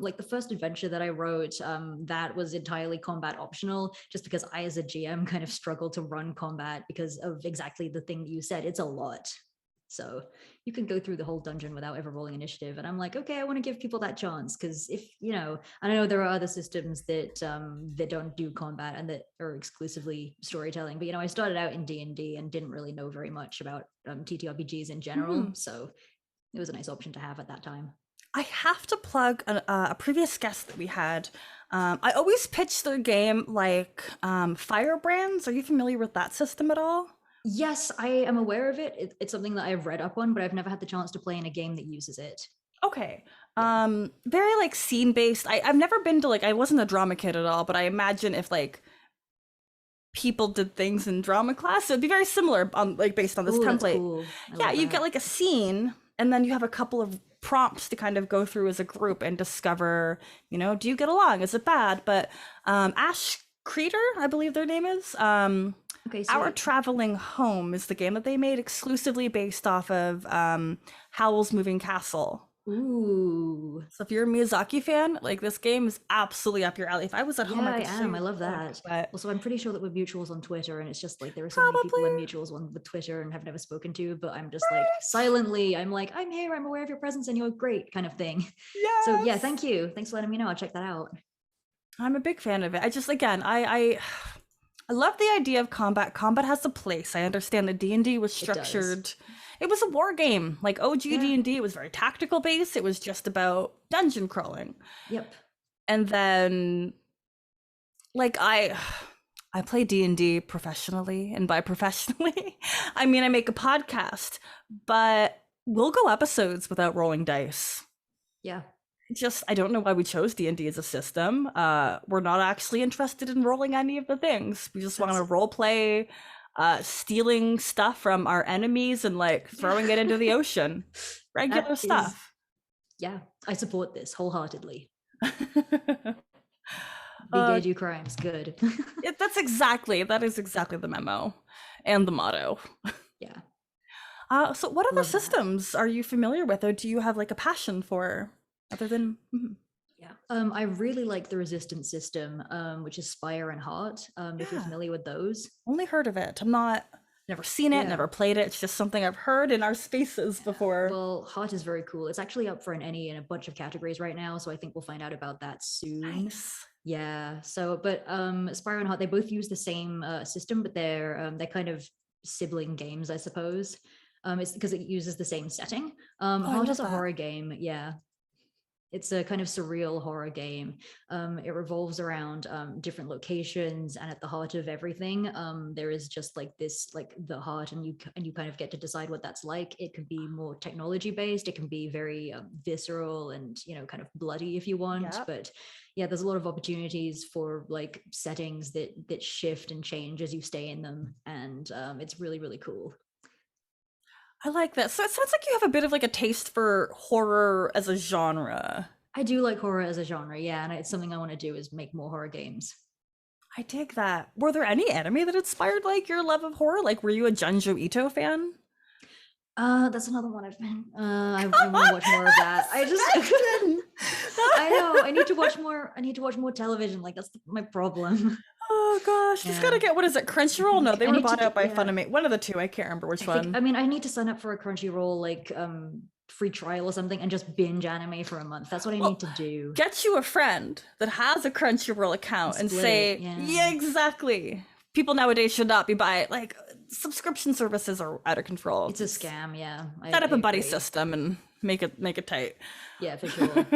Speaker 2: like the first adventure that I wrote, that was entirely combat optional, just because I, as a GM, kind of struggled to run combat because of exactly the thing that you said. It's a lot. So you can go through the whole dungeon without ever rolling initiative. And I'm like, okay, I want to give people that chance because if you know, I know there are other systems that don't do combat and that are exclusively storytelling. But you know, I started out in D&D and didn't really know very much about TTRPGs in general, so it was a nice option to have at that time.
Speaker 1: I have to plug a previous guest that we had. I always pitch their game like Firebrands. Are you familiar with that system at all?
Speaker 2: Yes, I am aware of it. It's something that I've read up on, but I've never had the chance to play in a game that uses it.
Speaker 1: Okay.
Speaker 2: Yeah.
Speaker 1: Very like scene based. I've never been to like I wasn't a drama kid at all, but I imagine if like people did things in drama class, it'd be very similar on like based on this
Speaker 2: Ooh, that's
Speaker 1: template.
Speaker 2: cool. I
Speaker 1: Yeah,
Speaker 2: love
Speaker 1: you get
Speaker 2: that.
Speaker 1: like a scene and then you have a couple of prompts to kind of go through as a group and discover, do you get along? Is it bad? But Ash Creator, I believe their name is.
Speaker 2: Okay,
Speaker 1: Our
Speaker 2: sweet.
Speaker 1: Traveling Home is the game that they made exclusively based off of Howl's Moving Castle.
Speaker 2: Ooh.
Speaker 1: So if you're a Miyazaki fan, like this game is absolutely up your alley. If I was at home,
Speaker 2: Yeah,
Speaker 1: I
Speaker 2: I
Speaker 1: could show
Speaker 2: am.
Speaker 1: you
Speaker 2: I
Speaker 1: the
Speaker 2: love
Speaker 1: book,
Speaker 2: that.
Speaker 1: but
Speaker 2: Also, I'm pretty sure that we're mutuals on Twitter, and it's just like there are so many people I'm
Speaker 1: probably
Speaker 2: mutuals on with Twitter and have never spoken to, but I'm just like
Speaker 1: right.
Speaker 2: silently, I'm like, I'm here, I'm aware of your presence, and you're great, kind of thing. So yeah,
Speaker 1: Yes.
Speaker 2: thank you. Thanks for letting me know. I'll check that out.
Speaker 1: I'm a big fan of it. I just again, I love the idea of combat. Combat has a place. I understand that D&D was
Speaker 2: It does.
Speaker 1: structured. It was a war game. Like OG
Speaker 2: Yeah.
Speaker 1: D&D, it was very tactical based. It was just about dungeon crawling.
Speaker 2: Yep.
Speaker 1: And then like I play D&D professionally, and by professionally, I mean I make a podcast, but we'll go episodes without rolling dice.
Speaker 2: Yeah.
Speaker 1: Just I don't know why we chose D&D as a system. We're not actually interested in rolling any of the things. We just want
Speaker 2: That's
Speaker 1: to role play stealing stuff from our enemies and like throwing it into the ocean. Regular
Speaker 2: that is,
Speaker 1: stuff.
Speaker 2: yeah, I support this wholeheartedly. Be
Speaker 1: uh
Speaker 2: gay, do crimes. Good.
Speaker 1: that is exactly the memo and the motto.
Speaker 2: Yeah.
Speaker 1: So what other
Speaker 2: Love that.
Speaker 1: systems are you familiar with, or do you have like a passion for other than
Speaker 2: Yeah. I really like the resistance system, which is Spire and Heart. If you're
Speaker 1: yeah,
Speaker 2: familiar with those.
Speaker 1: only heard of it. I'm not never seen it,
Speaker 2: Yeah.
Speaker 1: never played it. It's just something I've heard in our spaces before.
Speaker 2: Well, Heart is very cool. It's actually up for an NE in a bunch of categories right now, so I think we'll find out about that soon.
Speaker 1: Nice.
Speaker 2: Yeah. So, but Spire and Heart, they both use the same system, but they're kind of sibling games, I suppose. It's because it uses the same setting.
Speaker 1: Oh, I
Speaker 2: Heart
Speaker 1: love
Speaker 2: is a
Speaker 1: that.
Speaker 2: horror game. Yeah. It's a kind of surreal horror game. It revolves around different locations, and at the heart of everything, there is just like this, like the heart, and you kind of get to decide what that's like. It could be more technology based. It can be very visceral and kind of bloody if you want.
Speaker 1: Yeah.
Speaker 2: But yeah, there's a lot of opportunities for like settings that shift and change as you stay in them, and it's really really cool.
Speaker 1: I like that. So it sounds like you have a bit of like a taste for horror as a genre.
Speaker 2: I do like horror as a genre, yeah, and it's something I want to do is make more horror games.
Speaker 1: I dig that. Were there any anime that inspired like your love of horror? Like, were you a Junjo Ito fan?
Speaker 2: That's another one I've been. I
Speaker 1: Come
Speaker 2: want to
Speaker 1: on,
Speaker 2: watch more of that. I just,
Speaker 1: Sebastian!
Speaker 2: I know. I need to watch more. I need to watch more television. Like that's my problem.
Speaker 1: Oh gosh, just
Speaker 2: Yeah.
Speaker 1: gotta get what is it? Crunchyroll? No, they
Speaker 2: I
Speaker 1: were
Speaker 2: need to
Speaker 1: bought
Speaker 2: get.
Speaker 1: out by
Speaker 2: Yeah.
Speaker 1: Funimation. One of the two. I can't remember which
Speaker 2: I think.
Speaker 1: one.
Speaker 2: I mean, I need to sign up for a Crunchyroll like free trial or something and just binge anime for a month. That's what I need to do.
Speaker 1: Get you a friend that has a Crunchyroll account and say, yeah, exactly. People nowadays should not be buying, like, subscription services are out of control.
Speaker 2: It's a scam, yeah.
Speaker 1: Set up a buddy system and make it tight.
Speaker 2: Yeah, for sure.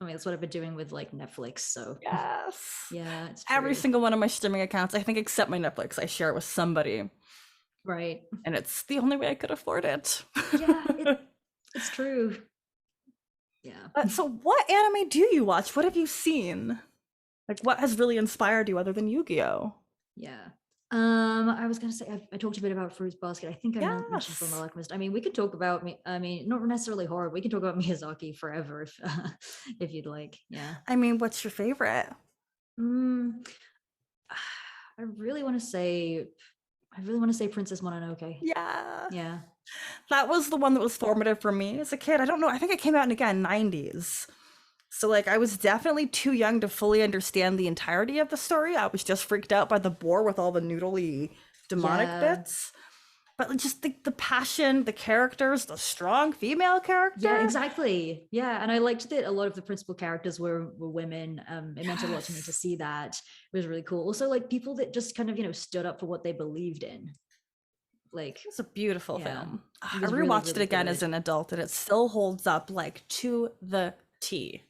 Speaker 2: I mean, that's what I've been doing with like Netflix. So
Speaker 1: yes,
Speaker 2: yeah, it's true.
Speaker 1: Every single one of my streaming accounts, I think, except my Netflix, I share it with somebody.
Speaker 2: Right.
Speaker 1: And it's the only way I could afford it.
Speaker 2: Yeah, it's true. Yeah.
Speaker 1: So, what anime do you watch? What have you seen? Like, what has really inspired you other than Yu-Gi-Oh?
Speaker 2: Yeah. I was gonna say I talked a bit about Fruits Basket. I think I mentioned Fullmetal Alchemist. I mean, we could talk about me. I mean, not necessarily horror. We can talk about Miyazaki forever if you'd like. Yeah.
Speaker 1: I mean, what's your favorite?
Speaker 2: I really want to say Princess Mononoke.
Speaker 1: Yeah.
Speaker 2: Yeah.
Speaker 1: That was the one that was formative for me as a kid. I don't know. I think it came out in, again, 90s. So, like, I was definitely too young to fully understand the entirety of the story. I was just freaked out by the boar with all the noodly demonic bits. But just the passion, the characters, the strong female character.
Speaker 2: Yeah, exactly. Yeah, and I liked that a lot of the principal characters were women. It meant a lot to me to see that. It was really cool. Also, like, people that just kind of, stood up for what they believed in. Like,
Speaker 1: it's a beautiful film. I
Speaker 2: rewatched
Speaker 1: really it again as an adult, and it still holds up, like, to the T.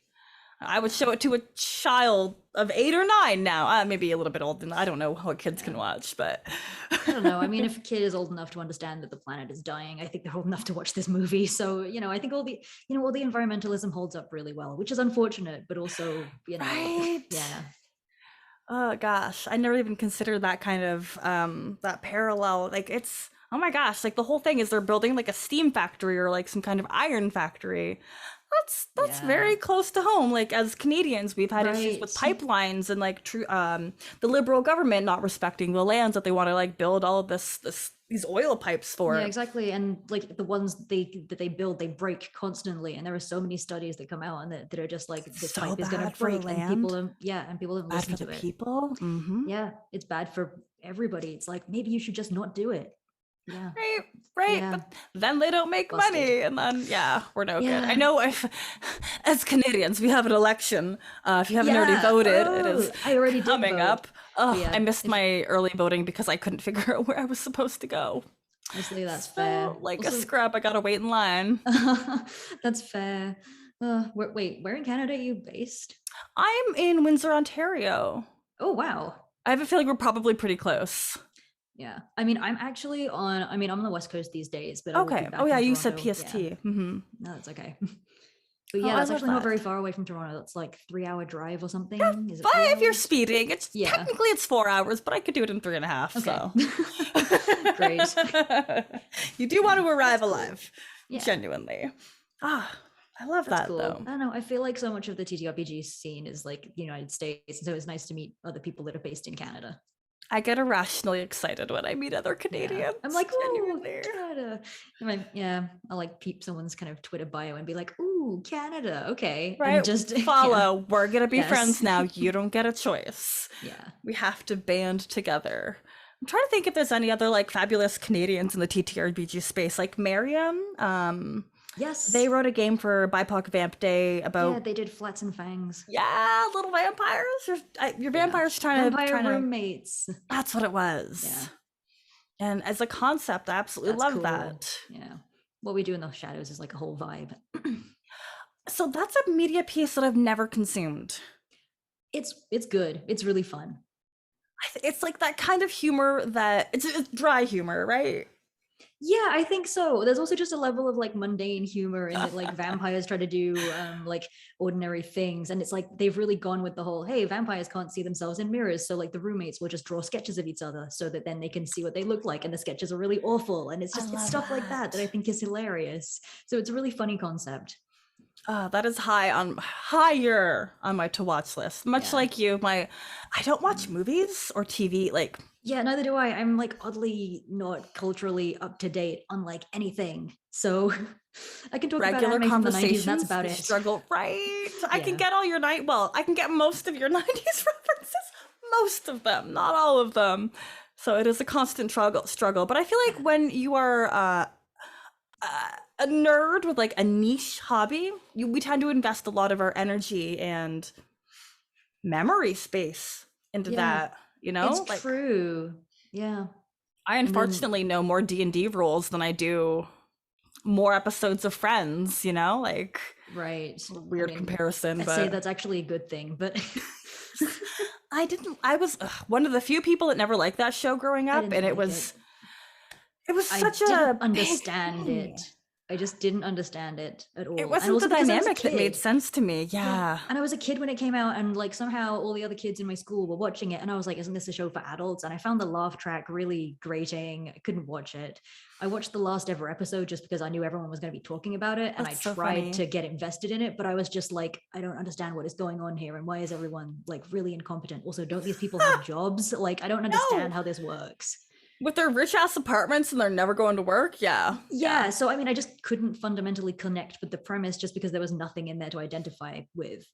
Speaker 1: I would show it to a child of 8 or 9 now. Maybe a little bit older. I don't know what kids can watch, but
Speaker 2: I don't know. I mean, if a kid is old enough to understand that the planet is dying, I think they're old enough to watch this movie. So, I think all the environmentalism holds up really well, which is unfortunate, but also,
Speaker 1: right?
Speaker 2: Yeah.
Speaker 1: Oh gosh, I never even considered that kind of that parallel. Like, it's, oh my gosh, like the whole thing is they're building like a steam factory or like some kind of iron factory. That's very close to home. Like, as Canadians, we've had issues with pipelines and like the Liberal government not respecting the lands that they want to like build all of these oil pipes for.
Speaker 2: Yeah, exactly. And like the ones that they build, they break constantly. And there are so many studies that come out and that are just like, this pipe is going to break, and people don't listen to it.
Speaker 1: People. Mm-hmm.
Speaker 2: Yeah, it's bad for everybody. It's like, maybe you should just not do it. Yeah.
Speaker 1: Right.
Speaker 2: Yeah.
Speaker 1: But then they don't make money, and then we're no good. I know if, as Canadians, we have an election. If you haven't already voted, it is coming up. Oh, I missed my early voting because I couldn't figure out where I was supposed to go.
Speaker 2: Honestly, that's fair.
Speaker 1: Like also, a scrub, I gotta wait in line.
Speaker 2: That's fair. Wait, where in Canada are you based?
Speaker 1: I'm in Windsor, Ontario.
Speaker 2: Oh, wow.
Speaker 1: I have a feeling we're probably pretty close.
Speaker 2: Yeah, I mean, I'm on the West Coast these days, but
Speaker 1: okay.
Speaker 2: Oh yeah,
Speaker 1: you said PST.
Speaker 2: Yeah.
Speaker 1: Mm-hmm.
Speaker 2: No, that's okay. But yeah, that's actually not very far away from Toronto. It's like 3-hour drive or something.
Speaker 1: Is it if you're speeding, technically it's 4 hours, but I could do it in 3.5. Okay. So
Speaker 2: great.
Speaker 1: You do want to arrive alive, genuinely. I love that
Speaker 2: cool.
Speaker 1: though.
Speaker 2: I don't know. I feel like so much of the TTRPG scene is like the United States, so it's nice to meet other people that are based in Canada.
Speaker 1: I get irrationally excited when I meet other Canadians. Yeah.
Speaker 2: I'm like, ooh, Canada. I like peep someone's kind of Twitter bio and be like, ooh, Canada, okay.
Speaker 1: Right,
Speaker 2: and just
Speaker 1: follow. We're gonna be friends now. You don't get a choice.
Speaker 2: Yeah.
Speaker 1: We have to band together. I'm trying to think if there's any other like fabulous Canadians in the TTRPG space, like Mariam.
Speaker 2: Yes.
Speaker 1: They wrote a game for BIPOC Vamp Day about...
Speaker 2: Yeah, they did Flats and Fangs.
Speaker 1: Yeah, little vampires. Your vampires trying
Speaker 2: to roommates.
Speaker 1: That's what it was. Yeah. And as a concept, I absolutely love that.
Speaker 2: Yeah. What we do in the shadows is like a whole vibe.
Speaker 1: So that's a media piece that I've never consumed.
Speaker 2: It's good. It's really fun.
Speaker 1: It's like that kind of humor that... It's dry humor, right?
Speaker 2: Yeah, I think so. There's also just a level of like mundane humor in that like vampires try to do like ordinary things, and it's like they've really gone with the whole, hey, vampires can't see themselves in mirrors, so like the roommates will just draw sketches of each other so that then they can see what they look like, and the sketches are really awful, and it's just stuff like that I think is hilarious. So it's a really funny concept.
Speaker 1: That is higher on my to watch list. Much like you, I don't watch movies or TV. Like,
Speaker 2: yeah, neither do I. I'm like oddly not culturally up to date on like anything. So I can talk
Speaker 1: regular
Speaker 2: about anime
Speaker 1: conversations.
Speaker 2: From the 90s, that's about it.
Speaker 1: Struggle, right? I can get all your I can get most of your 90s references. Most of them, not all of them. So it is a constant struggle. But I feel like when you are a nerd with like a niche hobby, we tend to invest a lot of our energy and memory space into
Speaker 2: Yeah,
Speaker 1: that,
Speaker 2: it's
Speaker 1: like
Speaker 2: true. Yeah.
Speaker 1: I
Speaker 2: And then
Speaker 1: unfortunately know more D&D rules than I do more episodes of Friends, like
Speaker 2: right. I
Speaker 1: weird
Speaker 2: mean,
Speaker 1: comparison,
Speaker 2: I'd say
Speaker 1: but
Speaker 2: that's actually a good thing, but
Speaker 1: I was one of the few people that never liked that show growing
Speaker 2: I
Speaker 1: up,
Speaker 2: didn't
Speaker 1: and it
Speaker 2: like
Speaker 1: was
Speaker 2: it.
Speaker 1: it was
Speaker 2: I
Speaker 1: such
Speaker 2: didn't
Speaker 1: a big
Speaker 2: understand
Speaker 1: thing.
Speaker 2: it. I just didn't understand it at
Speaker 1: It
Speaker 2: all. And
Speaker 1: wasn't the
Speaker 2: also because I was a
Speaker 1: dynamic that made
Speaker 2: kid.
Speaker 1: sense to me.
Speaker 2: Yeah.
Speaker 1: Yeah.
Speaker 2: And I was a kid when it came out, and like somehow all the other kids in my school were watching it. And I was like, isn't this a show for adults? And I found the laugh track really grating. I couldn't watch it. I watched the last ever episode just because I knew everyone was going to be talking about it. And I
Speaker 1: That's so
Speaker 2: tried
Speaker 1: funny.
Speaker 2: to get invested in it, but I was just like, I don't understand what is going on here. And why is everyone like really incompetent? Also, don't these people have jobs? Like, I don't understand
Speaker 1: No.
Speaker 2: how this works.
Speaker 1: With their rich ass apartments and they're never going to work. Yeah.
Speaker 2: Yeah, so I mean, I just couldn't fundamentally connect with the premise just because there was nothing in there to identify with.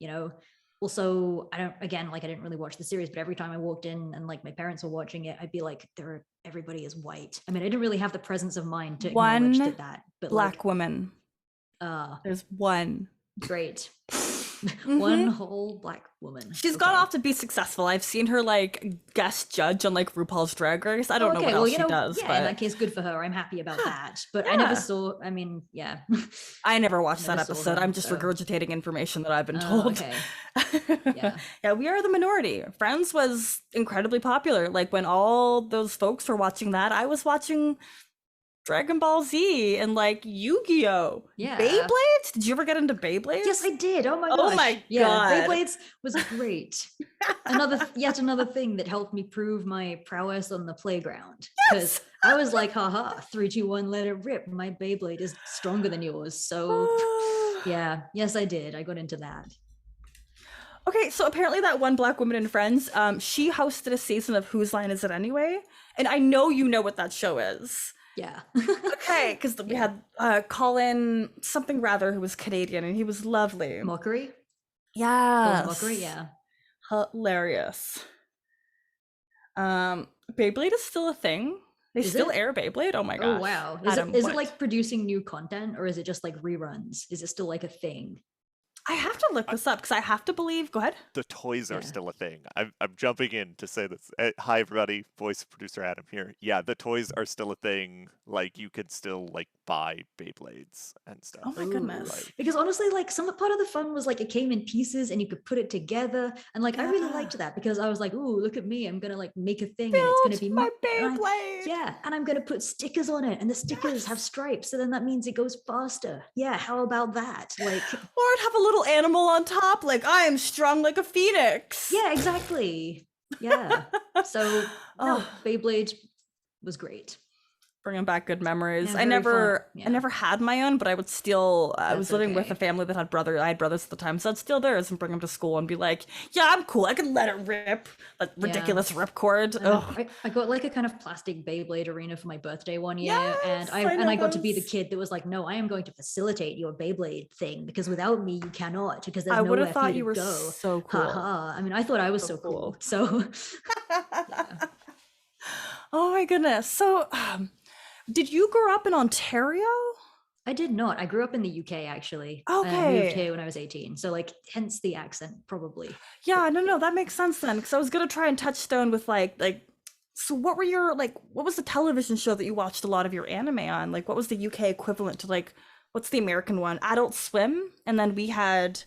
Speaker 2: Also, I don't, again, like I didn't really watch the series, but every time I walked in and like my parents were watching it, I'd be like, everybody is white. I mean, I didn't really have the presence of mind to acknowledge
Speaker 1: One
Speaker 2: that, but like,
Speaker 1: black woman.
Speaker 2: uh,
Speaker 1: There's one.
Speaker 2: great. One
Speaker 1: Hmm.
Speaker 2: whole black woman.
Speaker 1: She's gone
Speaker 2: Okay.
Speaker 1: off to be successful. I've seen her like guest judge on like RuPaul's Drag Race. I don't
Speaker 2: Oh,
Speaker 1: know
Speaker 2: okay.
Speaker 1: what
Speaker 2: Well,
Speaker 1: else she does,
Speaker 2: yeah, in
Speaker 1: but
Speaker 2: that case, good for her. I'm happy about
Speaker 1: yeah,
Speaker 2: that. But I never
Speaker 1: yeah.
Speaker 2: saw, I mean, yeah.
Speaker 1: I never
Speaker 2: I
Speaker 1: watched
Speaker 2: never
Speaker 1: that
Speaker 2: saw
Speaker 1: episode.
Speaker 2: her.
Speaker 1: I'm just
Speaker 2: So,
Speaker 1: regurgitating information that I've been
Speaker 2: oh,
Speaker 1: told.
Speaker 2: okay. Yeah.
Speaker 1: Yeah, we are the minority. Friends was incredibly popular. Like when all those folks were watching that, I was watching Dragon Ball Z and like Yu-Gi-Oh!
Speaker 2: Yeah.
Speaker 1: Beyblades? Did you ever get into
Speaker 2: Yes,
Speaker 1: Beyblades?
Speaker 2: I did. Oh my
Speaker 1: Oh
Speaker 2: gosh.
Speaker 1: my
Speaker 2: Yeah,
Speaker 1: God.
Speaker 2: Beyblades was great. Yet another thing that helped me prove my prowess on the playground. Because
Speaker 1: Yes.
Speaker 2: I was like, haha, 3, 2, 1, let it rip. My Beyblade is stronger than yours. So yeah, yes, I did. I got into that.
Speaker 1: Okay, so apparently that one black woman in Friends, she hosted a season of Whose Line Is It Anyway? And I know you know what that show is.
Speaker 2: Yeah.
Speaker 1: Okay, because we
Speaker 2: Yeah.
Speaker 1: had Colin something rather who was Canadian and he was lovely.
Speaker 2: Mockery? Colin's Mockery?
Speaker 1: Yes.
Speaker 2: Yeah.
Speaker 1: Hilarious. Beyblade is still a thing. They
Speaker 2: Is
Speaker 1: still
Speaker 2: it?
Speaker 1: air Beyblade. Oh my
Speaker 2: Oh
Speaker 1: gosh.
Speaker 2: wow.
Speaker 1: Adam,
Speaker 2: Is it
Speaker 1: what?
Speaker 2: like producing new content or is it just like reruns? Is it still like a thing?
Speaker 1: I have to look this up because I have to believe. Go ahead.
Speaker 3: The toys are
Speaker 2: Yeah.
Speaker 3: still a thing. I'm jumping in to say this. Hi everybody, voice producer Adam here. Yeah, the toys are still a thing. Like you could still like buy Beyblades and stuff.
Speaker 1: Oh my goodness.
Speaker 3: Like,
Speaker 2: Because honestly, like some part of the fun was like it came in pieces and you could put it together. And like I really
Speaker 1: Yeah.
Speaker 2: liked that because I was like, ooh, look at me. I'm gonna like make a thing and it's gonna
Speaker 1: Build
Speaker 2: be
Speaker 1: my
Speaker 2: and
Speaker 1: Beyblade.
Speaker 2: yeah, and I'm gonna put stickers on it, and the stickers
Speaker 1: Yes.
Speaker 2: have stripes, so then that means it goes faster. Yeah, how about that? Like,
Speaker 1: Or I'd have a little animal on top, like I am strong like a phoenix.
Speaker 2: yeah, exactly. Yeah. So no,
Speaker 1: Oh,
Speaker 2: Beyblade was great.
Speaker 1: bringing back good memories.
Speaker 2: Yeah,
Speaker 1: I
Speaker 2: very fun.
Speaker 1: never,
Speaker 2: Yeah.
Speaker 1: I never had my own, but I would steal. I was
Speaker 2: That's
Speaker 1: living with a
Speaker 2: okay.
Speaker 1: family that had I had brothers at the time, so I'd steal theirs and bring them to school and be like, "Yeah, I'm cool. I can let it rip." Like
Speaker 2: Yeah.
Speaker 1: ridiculous ripcord.
Speaker 2: I know.
Speaker 1: Ugh.
Speaker 2: I got like a kind of plastic Beyblade arena for my birthday one year, and
Speaker 1: Yes, I know
Speaker 2: I got to be the
Speaker 1: those.
Speaker 2: kid that was like, no, I am going to facilitate your Beyblade thing because without me you cannot because there's
Speaker 1: I would have
Speaker 2: nowhere for
Speaker 1: thought
Speaker 2: you
Speaker 1: you
Speaker 2: to
Speaker 1: were
Speaker 2: go.
Speaker 1: so
Speaker 2: Ha
Speaker 1: cool.
Speaker 2: ha. I mean, I thought I was
Speaker 1: So
Speaker 2: so cool.
Speaker 1: cool.
Speaker 2: So yeah.
Speaker 1: Oh my goodness. So, did you grow up in Ontario?
Speaker 2: I did not. I grew up in the UK actually. I moved
Speaker 1: Okay.
Speaker 2: here when I was 18. So like hence the accent probably.
Speaker 1: Yeah, no, that makes sense then. Because I was gonna try and touchstone with like. So what were your like? What was the television show that you watched a lot of your anime on? Like, what was the UK equivalent to like? What's the American one? Adult Swim, and then we had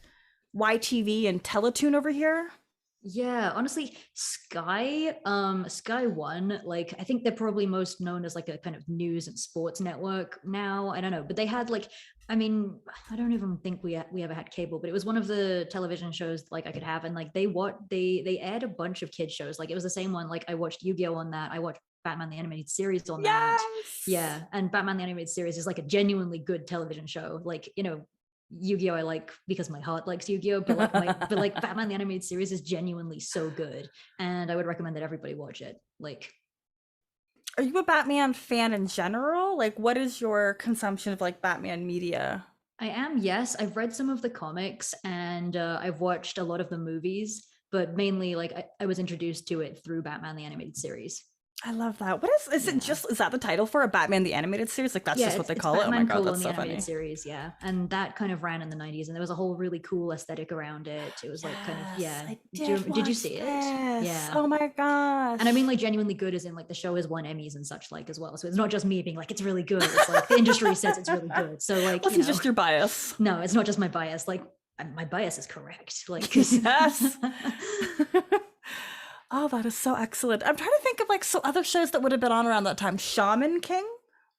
Speaker 1: YTV and Teletoon over here.
Speaker 2: Yeah, honestly, Sky One, like I think they're probably most known as like a kind of news and sports network now. I don't know, but they had like, I mean, I don't even think we ever had cable, but it was one of the television shows like I could have, and like they aired a bunch of kids shows. Like it was the same one. Like I watched Yu-Gi-Oh on that. I watched Batman the Animated Series on that.
Speaker 1: Yes.
Speaker 2: Yeah, and Batman the Animated Series is like a genuinely good television show. Like Yu-Gi-Oh! I like because my heart likes Yu-Gi-Oh! But like Batman the Animated Series is genuinely so good, and I would recommend that everybody watch it. Like,
Speaker 1: Are you a Batman fan in general? Like, what is your consumption of like Batman media?
Speaker 2: I am, yes. I've read some of the comics and I've watched a lot of the movies, but mainly like I was introduced to it through Batman the Animated Series.
Speaker 1: I love that. What is it
Speaker 2: Yeah.
Speaker 1: just, is that the title for a Batman the Animated Series? Like that's just what they
Speaker 2: It's
Speaker 1: call it? Oh my
Speaker 2: Batman
Speaker 1: God, that's
Speaker 2: the
Speaker 1: so
Speaker 2: animated
Speaker 1: funny.
Speaker 2: series, yeah. And that kind of ran in the 90s, and there was a whole really cool aesthetic around it. It was like kind of,
Speaker 1: Yes,
Speaker 2: yeah.
Speaker 1: I did
Speaker 2: Did you
Speaker 1: watch
Speaker 2: see it?
Speaker 1: this.
Speaker 2: Yeah.
Speaker 1: Oh my
Speaker 2: And I mean
Speaker 1: gosh.
Speaker 2: like genuinely good as in like the show has won Emmys and such like as well. So it's not just me being like it's really good. It's like the industry says it's really good. So like,
Speaker 1: Wasn't just your bias.
Speaker 2: no, it's not just my bias. Like my bias is correct. Like 'cause
Speaker 1: Yes. Oh, that is so excellent. I'm trying to think of like so other shows that would have been on around that time. Shaman King?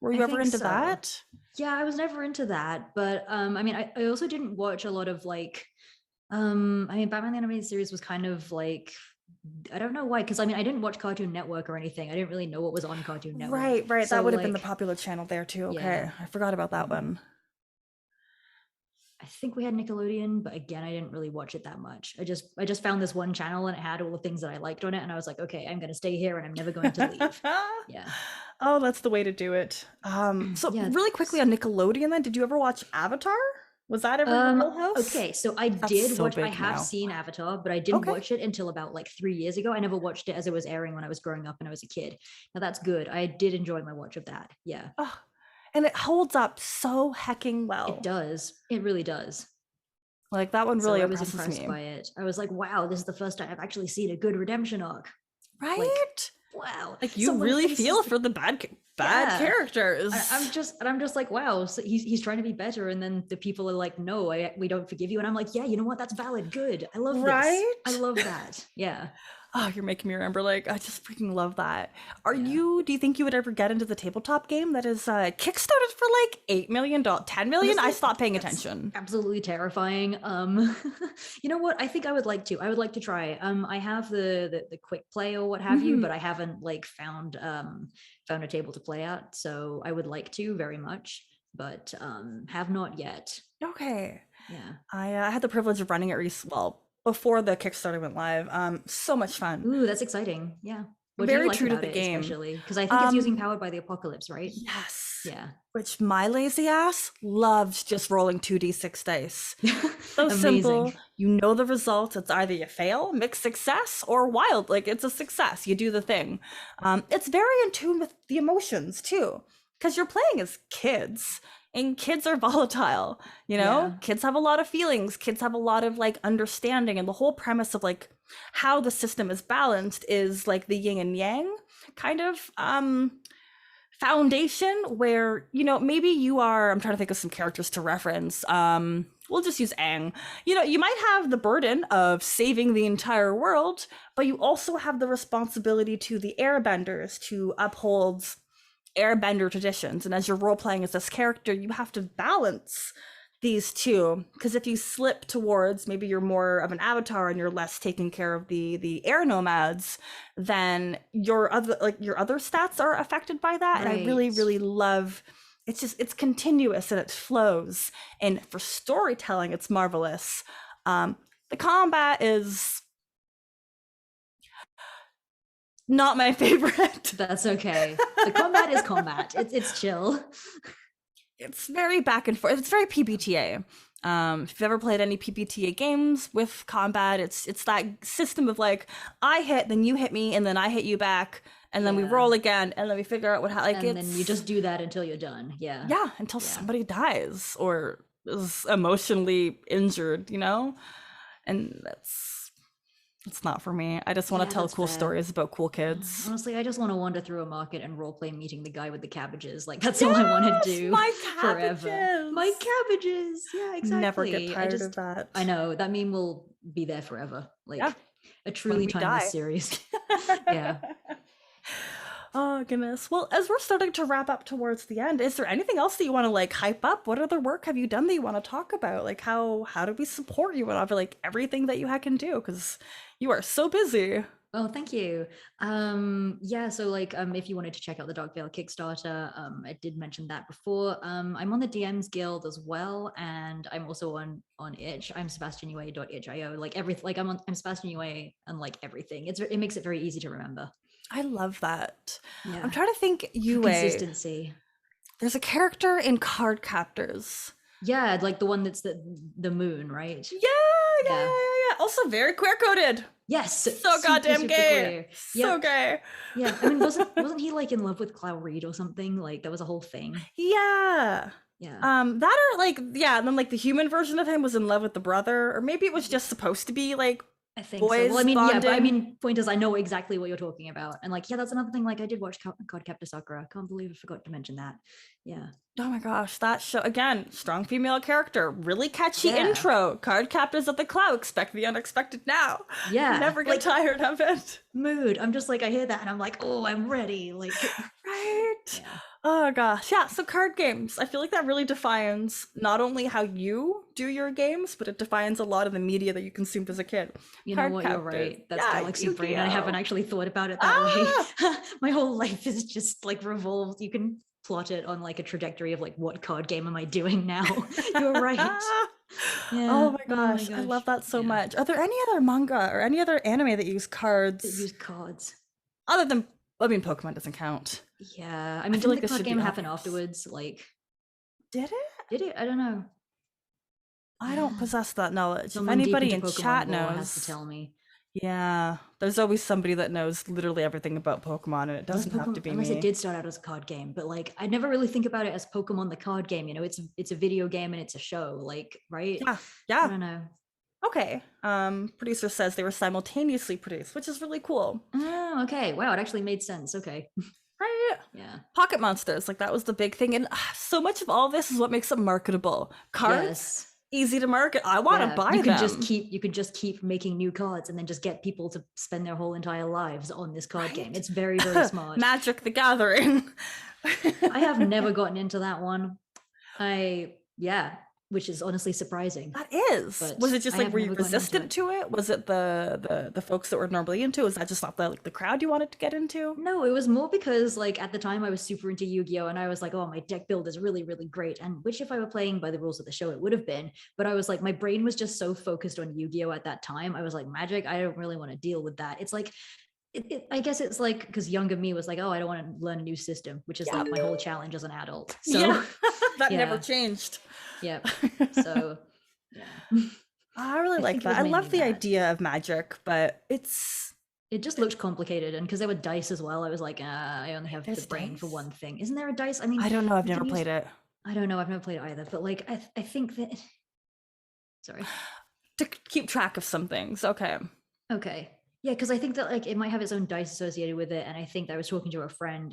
Speaker 1: Were you
Speaker 2: I
Speaker 1: ever
Speaker 2: think
Speaker 1: into
Speaker 2: so.
Speaker 1: that?
Speaker 2: Yeah, I was never into that, but I mean I also didn't watch a lot of like I mean Batman the Animated Series was kind of like I don't know why, because I mean I didn't watch Cartoon Network or anything. I didn't really know what was on Cartoon Network.
Speaker 1: Right, right. That
Speaker 2: So
Speaker 1: would have been the
Speaker 2: like
Speaker 1: popular channel there too. Okay.
Speaker 2: yeah.
Speaker 1: I forgot about that
Speaker 2: mm.
Speaker 1: one.
Speaker 2: I think we had Nickelodeon, but again, I didn't really watch it that much. I just found this one channel and it had all the things that I liked on it, and I was like, okay, I'm gonna stay here and I'm never going to leave. Yeah.
Speaker 1: Oh, that's the way to do it. So
Speaker 2: Yeah.
Speaker 1: really quickly on Nickelodeon then, did you ever watch Avatar? Was that ever your wheelhouse?
Speaker 2: Okay, so I
Speaker 1: That's
Speaker 2: did
Speaker 1: so
Speaker 2: watch. I
Speaker 1: big
Speaker 2: have
Speaker 1: now.
Speaker 2: seen Avatar, but I didn't
Speaker 1: Okay.
Speaker 2: watch it until about like 3 years ago. I never watched it as it was airing when I was growing up and I was a kid. Now that's good. I did enjoy my watch of that. Yeah,
Speaker 1: Oh, and it holds up so hecking well.
Speaker 2: it does. It really does.
Speaker 1: Like that one
Speaker 2: So
Speaker 1: really
Speaker 2: I was
Speaker 1: impresses
Speaker 2: impressed
Speaker 1: me.
Speaker 2: by it. I was like, wow, this is the first time I've actually seen a good redemption arc.
Speaker 1: Right?
Speaker 2: Like, wow.
Speaker 1: Like you
Speaker 2: Someone
Speaker 1: really
Speaker 2: faces
Speaker 1: feel
Speaker 2: the-
Speaker 1: for the bad
Speaker 2: Yeah.
Speaker 1: characters.
Speaker 2: I'm just like, wow. So he's trying to be better, and then the people are like, no, we don't forgive you. And I'm like, yeah, you know what? That's valid. Good. I love this.
Speaker 1: Right?
Speaker 2: I love that. Yeah.
Speaker 1: Oh, you're making me remember. Like, I just freaking love that.
Speaker 2: Yeah.
Speaker 1: Do you think you would ever get into the tabletop game that is kickstarted for like $8 million, 10 million? I
Speaker 2: Honestly,
Speaker 1: stopped paying
Speaker 2: that's
Speaker 1: attention.
Speaker 2: absolutely terrifying. You know what? I think I would like to. I would like to try. I have the quick play or what have you,
Speaker 1: Mhm.
Speaker 2: but I haven't like found a table to play at. So I would like to very much, but have not yet.
Speaker 1: Okay.
Speaker 2: Yeah.
Speaker 1: I had the privilege of running it before the Kickstarter went live. So much fun.
Speaker 2: Ooh, that's exciting. Yeah. What do you
Speaker 1: Very
Speaker 2: like
Speaker 1: true to
Speaker 2: about
Speaker 1: the
Speaker 2: it,
Speaker 1: game.
Speaker 2: especially? Because I think it's using Powered by the Apocalypse, right?
Speaker 1: Yes.
Speaker 2: Yeah.
Speaker 1: Which my lazy ass loves just rolling 2d6 dice. So
Speaker 2: Amazing.
Speaker 1: simple. You know the results. It's either you fail, mixed success, or wild. Like it's a success. You do the thing. It's very in tune with the emotions too, because you're playing as kids, and kids are volatile. You know,
Speaker 2: Yeah.
Speaker 1: kids have a lot of feelings. Kids have a lot of like understanding, and the whole premise of like how the system is balanced is like the yin and yang kind of foundation where, you know, maybe you are, I'm trying to think of some characters to reference. We'll just use Aang. You know, you might have the burden of saving the entire world, but you also have the responsibility to the airbenders to uphold airbender traditions. And as you're role playing as this character, you have to balance these two, because if you slip towards maybe you're more of an avatar and you're less taking care of the air nomads, then your other stats are affected by that. And I really
Speaker 2: Right.
Speaker 1: really love, it's continuous and it flows, and for storytelling it's marvelous. The combat is not my favorite.
Speaker 2: That's okay. The combat is combat. It's chill.
Speaker 1: It's very back and forth. It's very PBTA. If you've ever played any PBTA games with combat, it's that system of like, I hit, then you hit me, and then I hit you back, and then we
Speaker 2: Yeah.
Speaker 1: roll again, and then we figure out
Speaker 2: And then you just do that until you're done. Yeah.
Speaker 1: yeah, until somebody dies or is emotionally injured, you know? And it's not for me. I just want
Speaker 2: Yeah,
Speaker 1: to tell
Speaker 2: that's
Speaker 1: cool
Speaker 2: fair.
Speaker 1: stories about cool kids.
Speaker 2: Honestly, I just want to wander through a market and roleplay meeting the guy with the cabbages. Like that's all I want to
Speaker 1: Yes,
Speaker 2: do
Speaker 1: my
Speaker 2: forever. My
Speaker 1: cabbages!
Speaker 2: cabbages. Yeah, exactly.
Speaker 1: Never get tired of that.
Speaker 2: I know that meme will be there forever. Like
Speaker 1: Yeah.
Speaker 2: a truly
Speaker 1: we
Speaker 2: timeless
Speaker 1: die.
Speaker 2: series. Yeah.
Speaker 1: Oh goodness. Well, as we're starting to wrap up towards the end, is there anything else that you want to like hype up? What other work have you done that you want to talk about? Like how do we support you and like everything that you can do? Because you are so busy.
Speaker 2: Oh, thank you. Yeah, so like if you wanted to check out the Dogvale Kickstarter, I did mention that before. I'm on the DMs Guild as well, and I'm also on itch. I'm sebastianyue.itch.io. Like I'm Sebastian Yūe and like everything. It makes it very easy to remember.
Speaker 1: I love that.
Speaker 2: Yeah.
Speaker 1: I'm trying to think. Yūe.
Speaker 2: Consistency.
Speaker 1: There's a character in Card Captors
Speaker 2: Yeah, like the one that's the moon, right?
Speaker 1: Yeah. Also very queer coded.
Speaker 2: Yes,
Speaker 1: So
Speaker 2: super,
Speaker 1: goddamn
Speaker 2: super
Speaker 1: gay.
Speaker 2: queer.
Speaker 1: So
Speaker 2: Yep.
Speaker 1: gay.
Speaker 2: Yeah, I mean, wasn't he like in love with Clow Reed or something? Like that was a whole thing.
Speaker 1: Yeah.
Speaker 2: Yeah,
Speaker 1: That or like, yeah, and then like the human version of him was in love with the brother, or maybe it was just supposed to be like
Speaker 2: I think so.
Speaker 1: boys
Speaker 2: Well, I mean, yeah, but I
Speaker 1: bonding.
Speaker 2: mean, point is, I know exactly what you're talking about, and like, yeah, that's another thing. Like, I did watch Card Captor Sakura. I can't believe I forgot to mention that. Yeah,
Speaker 1: Oh my gosh, that show again, strong female character, really catchy
Speaker 2: Yeah.
Speaker 1: intro. Card captors at the cloud, expect the unexpected now.
Speaker 2: yeah,
Speaker 1: Never get
Speaker 2: like
Speaker 1: tired of it.
Speaker 2: mood. I'm just like, I hear that, and I'm like, oh, I'm ready. Like,
Speaker 1: Right?
Speaker 2: yeah,
Speaker 1: Oh gosh. Yeah, so card games. I feel like that really defines not only how you do your games, but it defines a lot of the media that you consumed as a kid.
Speaker 2: you know
Speaker 1: Card
Speaker 2: what? You're
Speaker 1: captors.
Speaker 2: right. That's
Speaker 1: Yeah,
Speaker 2: Galaxy Brain. I
Speaker 1: Yu-Gi-Oh.
Speaker 2: haven't actually thought about it that
Speaker 1: Ah!
Speaker 2: way. My whole life is just like revolved. You can plot it on like a trajectory of like, what card game am I doing now? You're right. Yeah.
Speaker 1: Oh my gosh, I love that so
Speaker 2: Yeah.
Speaker 1: much. Are there any other manga or any other anime that use
Speaker 2: That
Speaker 1: cards
Speaker 2: use cards.
Speaker 1: other than, I mean, Pokemon doesn't count.
Speaker 2: Yeah, I mean,
Speaker 1: feel
Speaker 2: didn't
Speaker 1: like
Speaker 2: the
Speaker 1: this
Speaker 2: card
Speaker 1: should be
Speaker 2: game happen
Speaker 1: obvious.
Speaker 2: afterwards? Like,
Speaker 1: Did it?
Speaker 2: did it? I don't know.
Speaker 1: I don't possess that knowledge.
Speaker 2: Someone
Speaker 1: if
Speaker 2: deep
Speaker 1: anybody
Speaker 2: into
Speaker 1: in
Speaker 2: Pokemon
Speaker 1: chat
Speaker 2: lore
Speaker 1: knows,
Speaker 2: has to tell me.
Speaker 1: yeah, there's always somebody that knows literally everything about Pokemon, and it doesn't have to be
Speaker 2: Unless
Speaker 1: me.
Speaker 2: it did start out as a card game, but like I never really think about it as Pokemon the card game. You know, it's a video game and it's a show. Like, right? I
Speaker 1: Yeah.
Speaker 2: don't know.
Speaker 1: Okay. Producer says they were simultaneously produced, which is really cool.
Speaker 2: Oh, okay. Wow, it actually made sense. Okay.
Speaker 1: Right?
Speaker 2: Yeah.
Speaker 1: Pocket monsters, like that was the big thing, and so much of all this is what makes it marketable. Cards,
Speaker 2: Yes.
Speaker 1: easy to market. I want to
Speaker 2: Yeah,
Speaker 1: buy
Speaker 2: you can
Speaker 1: them.
Speaker 2: you can just keep making new cards and then just get people to spend their whole entire lives on this card game.
Speaker 1: Right?
Speaker 2: It's very, very smart.
Speaker 1: Magic the Gathering.
Speaker 2: I have never gotten into that one. Which is honestly surprising.
Speaker 1: That is.
Speaker 2: But
Speaker 1: Was it just
Speaker 2: I
Speaker 1: like
Speaker 2: have
Speaker 1: were you
Speaker 2: never gotten into
Speaker 1: resistant
Speaker 2: it.
Speaker 1: to it? Was it the folks that were normally into? Was that just not the like the crowd you wanted to get into?
Speaker 2: No, it was more because like at the time I was super into Yu-Gi-Oh! And I was like, oh, my deck build is really, really great. And which if I were playing by the rules of the show, it would have been. But I was like, my brain was just so focused on Yu-Gi-Oh! At that time. I was like, Magic, I don't really want to deal with that. It's like I guess it's like because younger me was like, oh, I don't want to learn a new system, which is like my whole challenge as an adult. So
Speaker 1: Yeah. That
Speaker 2: yeah.
Speaker 1: never changed.
Speaker 2: Yep. So yeah.
Speaker 1: I really like
Speaker 2: think it
Speaker 1: that.
Speaker 2: was
Speaker 1: I
Speaker 2: mainly
Speaker 1: love the
Speaker 2: that.
Speaker 1: idea of magic, but it's
Speaker 2: It just looked complicated, and because there were dice as well, I was like, I only have
Speaker 1: There's
Speaker 2: the brain for
Speaker 1: dice?
Speaker 2: one thing. Isn't there a dice? I mean,
Speaker 1: I don't know. I've
Speaker 2: you can
Speaker 1: never
Speaker 2: use-
Speaker 1: played it.
Speaker 2: I don't know. I've never played it either, but like, I think that. Sorry.
Speaker 1: To keep track of some things. Okay.
Speaker 2: Okay. Yeah, because I think that like it might have its own dice associated with it, and I think that I was talking to a friend,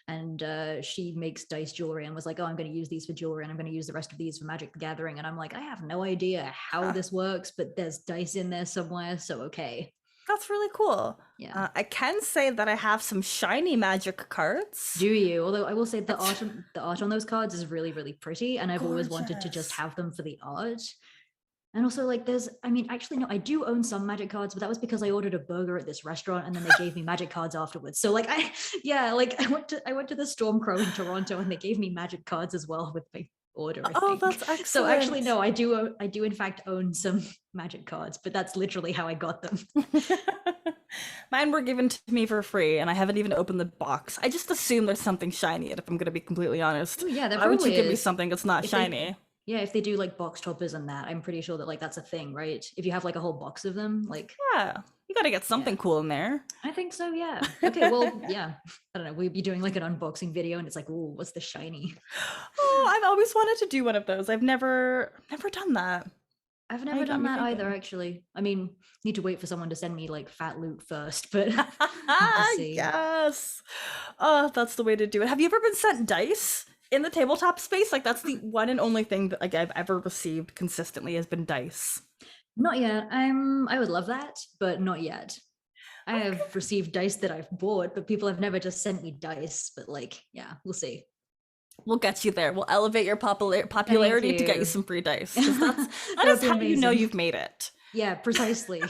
Speaker 2: and she makes dice jewelry and was like, "Oh, I'm going to use these for jewelry, and I'm going to use the rest of these for Magic the Gathering." And I'm like, I have no idea how this works, but there's dice in there somewhere, so okay.
Speaker 1: That's really cool.
Speaker 2: Yeah.
Speaker 1: I can say that I have some shiny magic cards.
Speaker 2: Do you? Although I will say the art on those cards is really, really pretty, and I've always wanted to just
Speaker 1: Gorgeous.
Speaker 2: have them for the art. And also, like, actually, no, I do own some magic cards, but that was because I ordered a burger at this restaurant and then they gave me magic cards afterwards. So, like, I went to the Stormcrow in Toronto and they gave me magic cards as well with my order. I
Speaker 1: Oh,
Speaker 2: think.
Speaker 1: that's excellent.
Speaker 2: So actually, no, I do in fact own some magic cards, but that's literally how I got them.
Speaker 1: Mine were given to me for free, and I haven't even opened the box. I just assume there's something shiny in it, if I'm going to be completely honest.
Speaker 2: Ooh, yeah, there
Speaker 1: Why would you
Speaker 2: probably
Speaker 1: give me
Speaker 2: is.
Speaker 1: something that's not
Speaker 2: If they-
Speaker 1: shiny?
Speaker 2: Yeah, if they do like box toppers and that, I'm pretty sure that like that's a thing, right? If you have like a whole box of them, like
Speaker 1: Yeah, you got to get something cool in there.
Speaker 2: I think so, yeah. Okay, well, yeah. I don't know. We'd be doing like an unboxing video and it's like, oh, what's the shiny?
Speaker 1: Oh, I've always wanted to do one of those. I've never done that.
Speaker 2: I've
Speaker 1: Now
Speaker 2: never
Speaker 1: you got
Speaker 2: done
Speaker 1: me
Speaker 2: that either,
Speaker 1: thinking.
Speaker 2: actually. I mean, need to wait for someone to send me like fat loot first, but we'll see.
Speaker 1: Yes. Oh, that's the way to do it. Have you ever been sent dice in the tabletop space? Like that's the one and only thing that like I've ever received consistently has been dice.
Speaker 2: Not yet. I would love that, but not yet. I have received dice that I've bought, but people have never just sent me dice. But like, yeah, we'll see.
Speaker 1: We'll get you there. We'll elevate your popularity to get you
Speaker 2: you.
Speaker 1: some free dice. 'Cause that
Speaker 2: That
Speaker 1: is
Speaker 2: would be
Speaker 1: how you know
Speaker 2: amazing.
Speaker 1: you've made it.
Speaker 2: Yeah, precisely.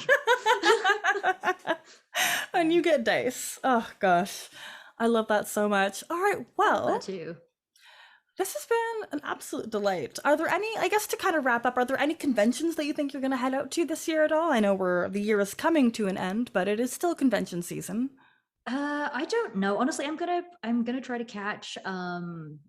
Speaker 1: And you get dice. Oh gosh. I love that so much. All right, well,
Speaker 2: That too.
Speaker 1: this has been an absolute delight. Are there any, I guess to kind of wrap up, are there any conventions that you think you're going to head out to this year at all? I know the year is coming to an end, but it is still convention season.
Speaker 2: I don't know. Honestly, I'm gonna try to catch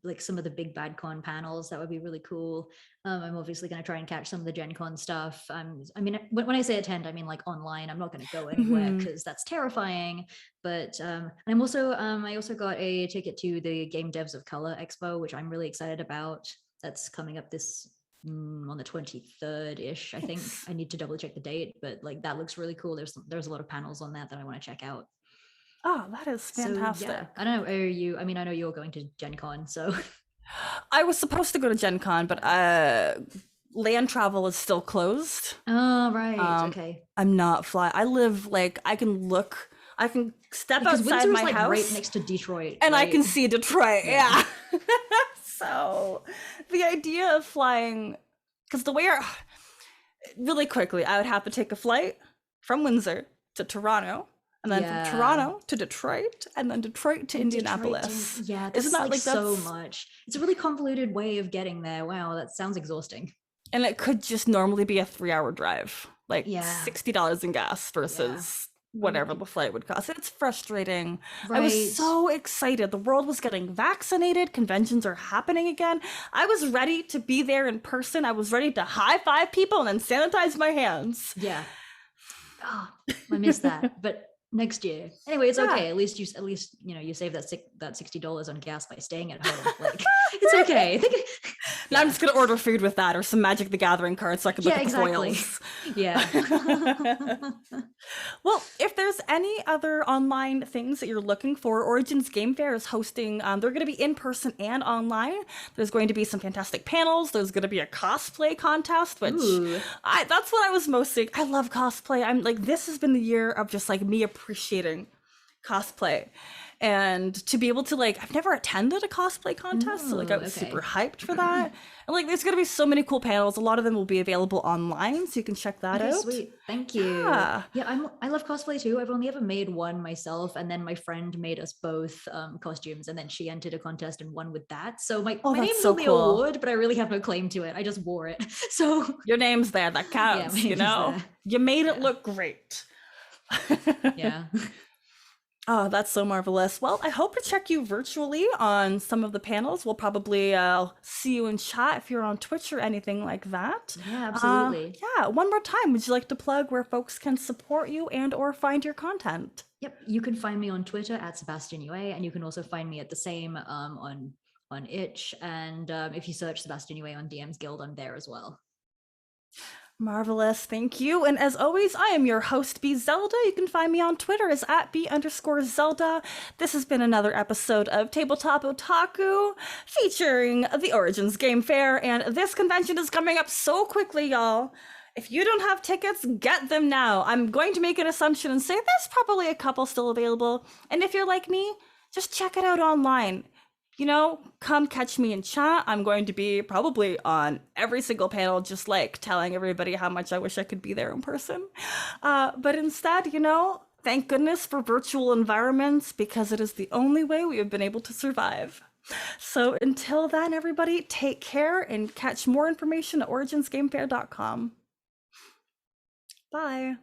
Speaker 2: like some of the big bad con panels. That would be really cool. I'm obviously gonna try and catch some of the Gen Con stuff. I mean, when I say attend, I mean like online. I'm not gonna go anywhere
Speaker 1: Mhm.
Speaker 2: because that's terrifying. But and I'm also I also got a ticket to the Game Devs of Color Expo, which I'm really excited about. That's coming up this on the 23rd ish. I think
Speaker 1: Nice.
Speaker 2: I need to double check the date, but like that looks really cool. There's a lot of panels on that I want to check out.
Speaker 1: Oh, that is
Speaker 2: So
Speaker 1: fantastic.
Speaker 2: yeah, I don't know. Are you? I mean, I know you're going to Gen Con, so
Speaker 1: I was supposed to go to Gen Con, but land travel is still closed.
Speaker 2: oh right,
Speaker 1: Um,
Speaker 2: okay.
Speaker 1: I'm not fly. I live like I can step
Speaker 2: Because
Speaker 1: outside
Speaker 2: Windsor is
Speaker 1: my
Speaker 2: like right
Speaker 1: house
Speaker 2: next to Detroit,
Speaker 1: and I
Speaker 2: right?
Speaker 1: can see Detroit.
Speaker 2: Yeah.
Speaker 1: Yeah. So the idea of flying, because the way really quickly, I would have to take a flight from Windsor to Toronto, and then from
Speaker 2: Yeah.
Speaker 1: Toronto to Detroit, and then Detroit to
Speaker 2: And Detroit,
Speaker 1: Indianapolis.
Speaker 2: yeah,
Speaker 1: Isn't
Speaker 2: that's
Speaker 1: that
Speaker 2: like
Speaker 1: like
Speaker 2: so
Speaker 1: that's
Speaker 2: much. It's a really convoluted way of getting there. Wow, that sounds exhausting.
Speaker 1: and it could just normally be a 3 hour drive, like
Speaker 2: Yeah,
Speaker 1: $60 in gas
Speaker 2: yeah.
Speaker 1: versus
Speaker 2: Um,
Speaker 1: whatever the flight would cost. It's frustrating. I was
Speaker 2: right.
Speaker 1: so excited. The world was getting vaccinated. Conventions are happening again. I was ready to be there in person. I was ready to high five people and then sanitize my hands.
Speaker 2: Yeah. Oh, I miss that. But next year. Anyway, it's
Speaker 1: Yeah.
Speaker 2: okay. At least you save that $60 on gas by staying at home. Like it's okay. I think
Speaker 1: Now I'm
Speaker 2: yeah.
Speaker 1: just gonna order food with that or some Magic the Gathering cards so I can look
Speaker 2: Yeah,
Speaker 1: at the
Speaker 2: exactly.
Speaker 1: foils.
Speaker 2: Yeah.
Speaker 1: Well, if there's any other online things that you're looking for, Origins Game Fair is hosting. They're going to be in person and online. There's going to be some fantastic panels. There's going to be a cosplay contest, which
Speaker 2: Ooh.
Speaker 1: that's what I was mostly. I love cosplay. I'm like, this has been the year of just like me appreciating cosplay. And to be able to like, I've never attended a cosplay contest, so like I
Speaker 2: Ooh,
Speaker 1: was
Speaker 2: okay.
Speaker 1: super hyped for that. And like, there's gonna be so many cool panels. A lot of them will be available online, so you can check that
Speaker 2: Okay,
Speaker 1: out.
Speaker 2: sweet. Thank you.
Speaker 1: Yeah.
Speaker 2: Yeah, I love cosplay too. I've only ever made one myself, and then my friend made us both costumes, and then she entered a contest and won with that. So
Speaker 1: Oh,
Speaker 2: my
Speaker 1: that's
Speaker 2: name's
Speaker 1: so
Speaker 2: on the
Speaker 1: cool.
Speaker 2: award, but I really have no claim to it. I just wore it. So
Speaker 1: Your name's there, that
Speaker 2: yeah,
Speaker 1: counts,
Speaker 2: my
Speaker 1: you
Speaker 2: name is
Speaker 1: know?
Speaker 2: there.
Speaker 1: You made it
Speaker 2: Yeah.
Speaker 1: look great.
Speaker 2: Yeah.
Speaker 1: Oh, that's so marvelous. Well, I hope to check you virtually on some of the panels. We'll probably see you in chat if you're on Twitch or anything like that.
Speaker 2: Yeah, absolutely.
Speaker 1: Yeah, one more time, would you like to plug where folks can support you and or find your content?
Speaker 2: Yep, you can find me on Twitter at Sebastian Yūe, and you can also find me at the same on itch. And if you search Sebastian Yūe on DM's Guild, I'm there as well.
Speaker 1: Marvelous, thank you. And as always, I am your host, B Zelda. You can find me on Twitter as at B_Zelda. This has been another episode of Tabletop Otaku featuring the Origins Game Fair. And this convention is coming up so quickly, y'all. If you don't have tickets, get them now. I'm going to make an assumption and say there's probably a couple still available. And if you're like me, just check it out online. You know, come catch me in chat. I'm going to be probably on every single panel, just like telling everybody how much I wish I could be there in person. But instead, you know, thank goodness for virtual environments because it is the only way we have been able to survive. So until then, everybody, take care and catch more information at originsgamefair.com. Bye.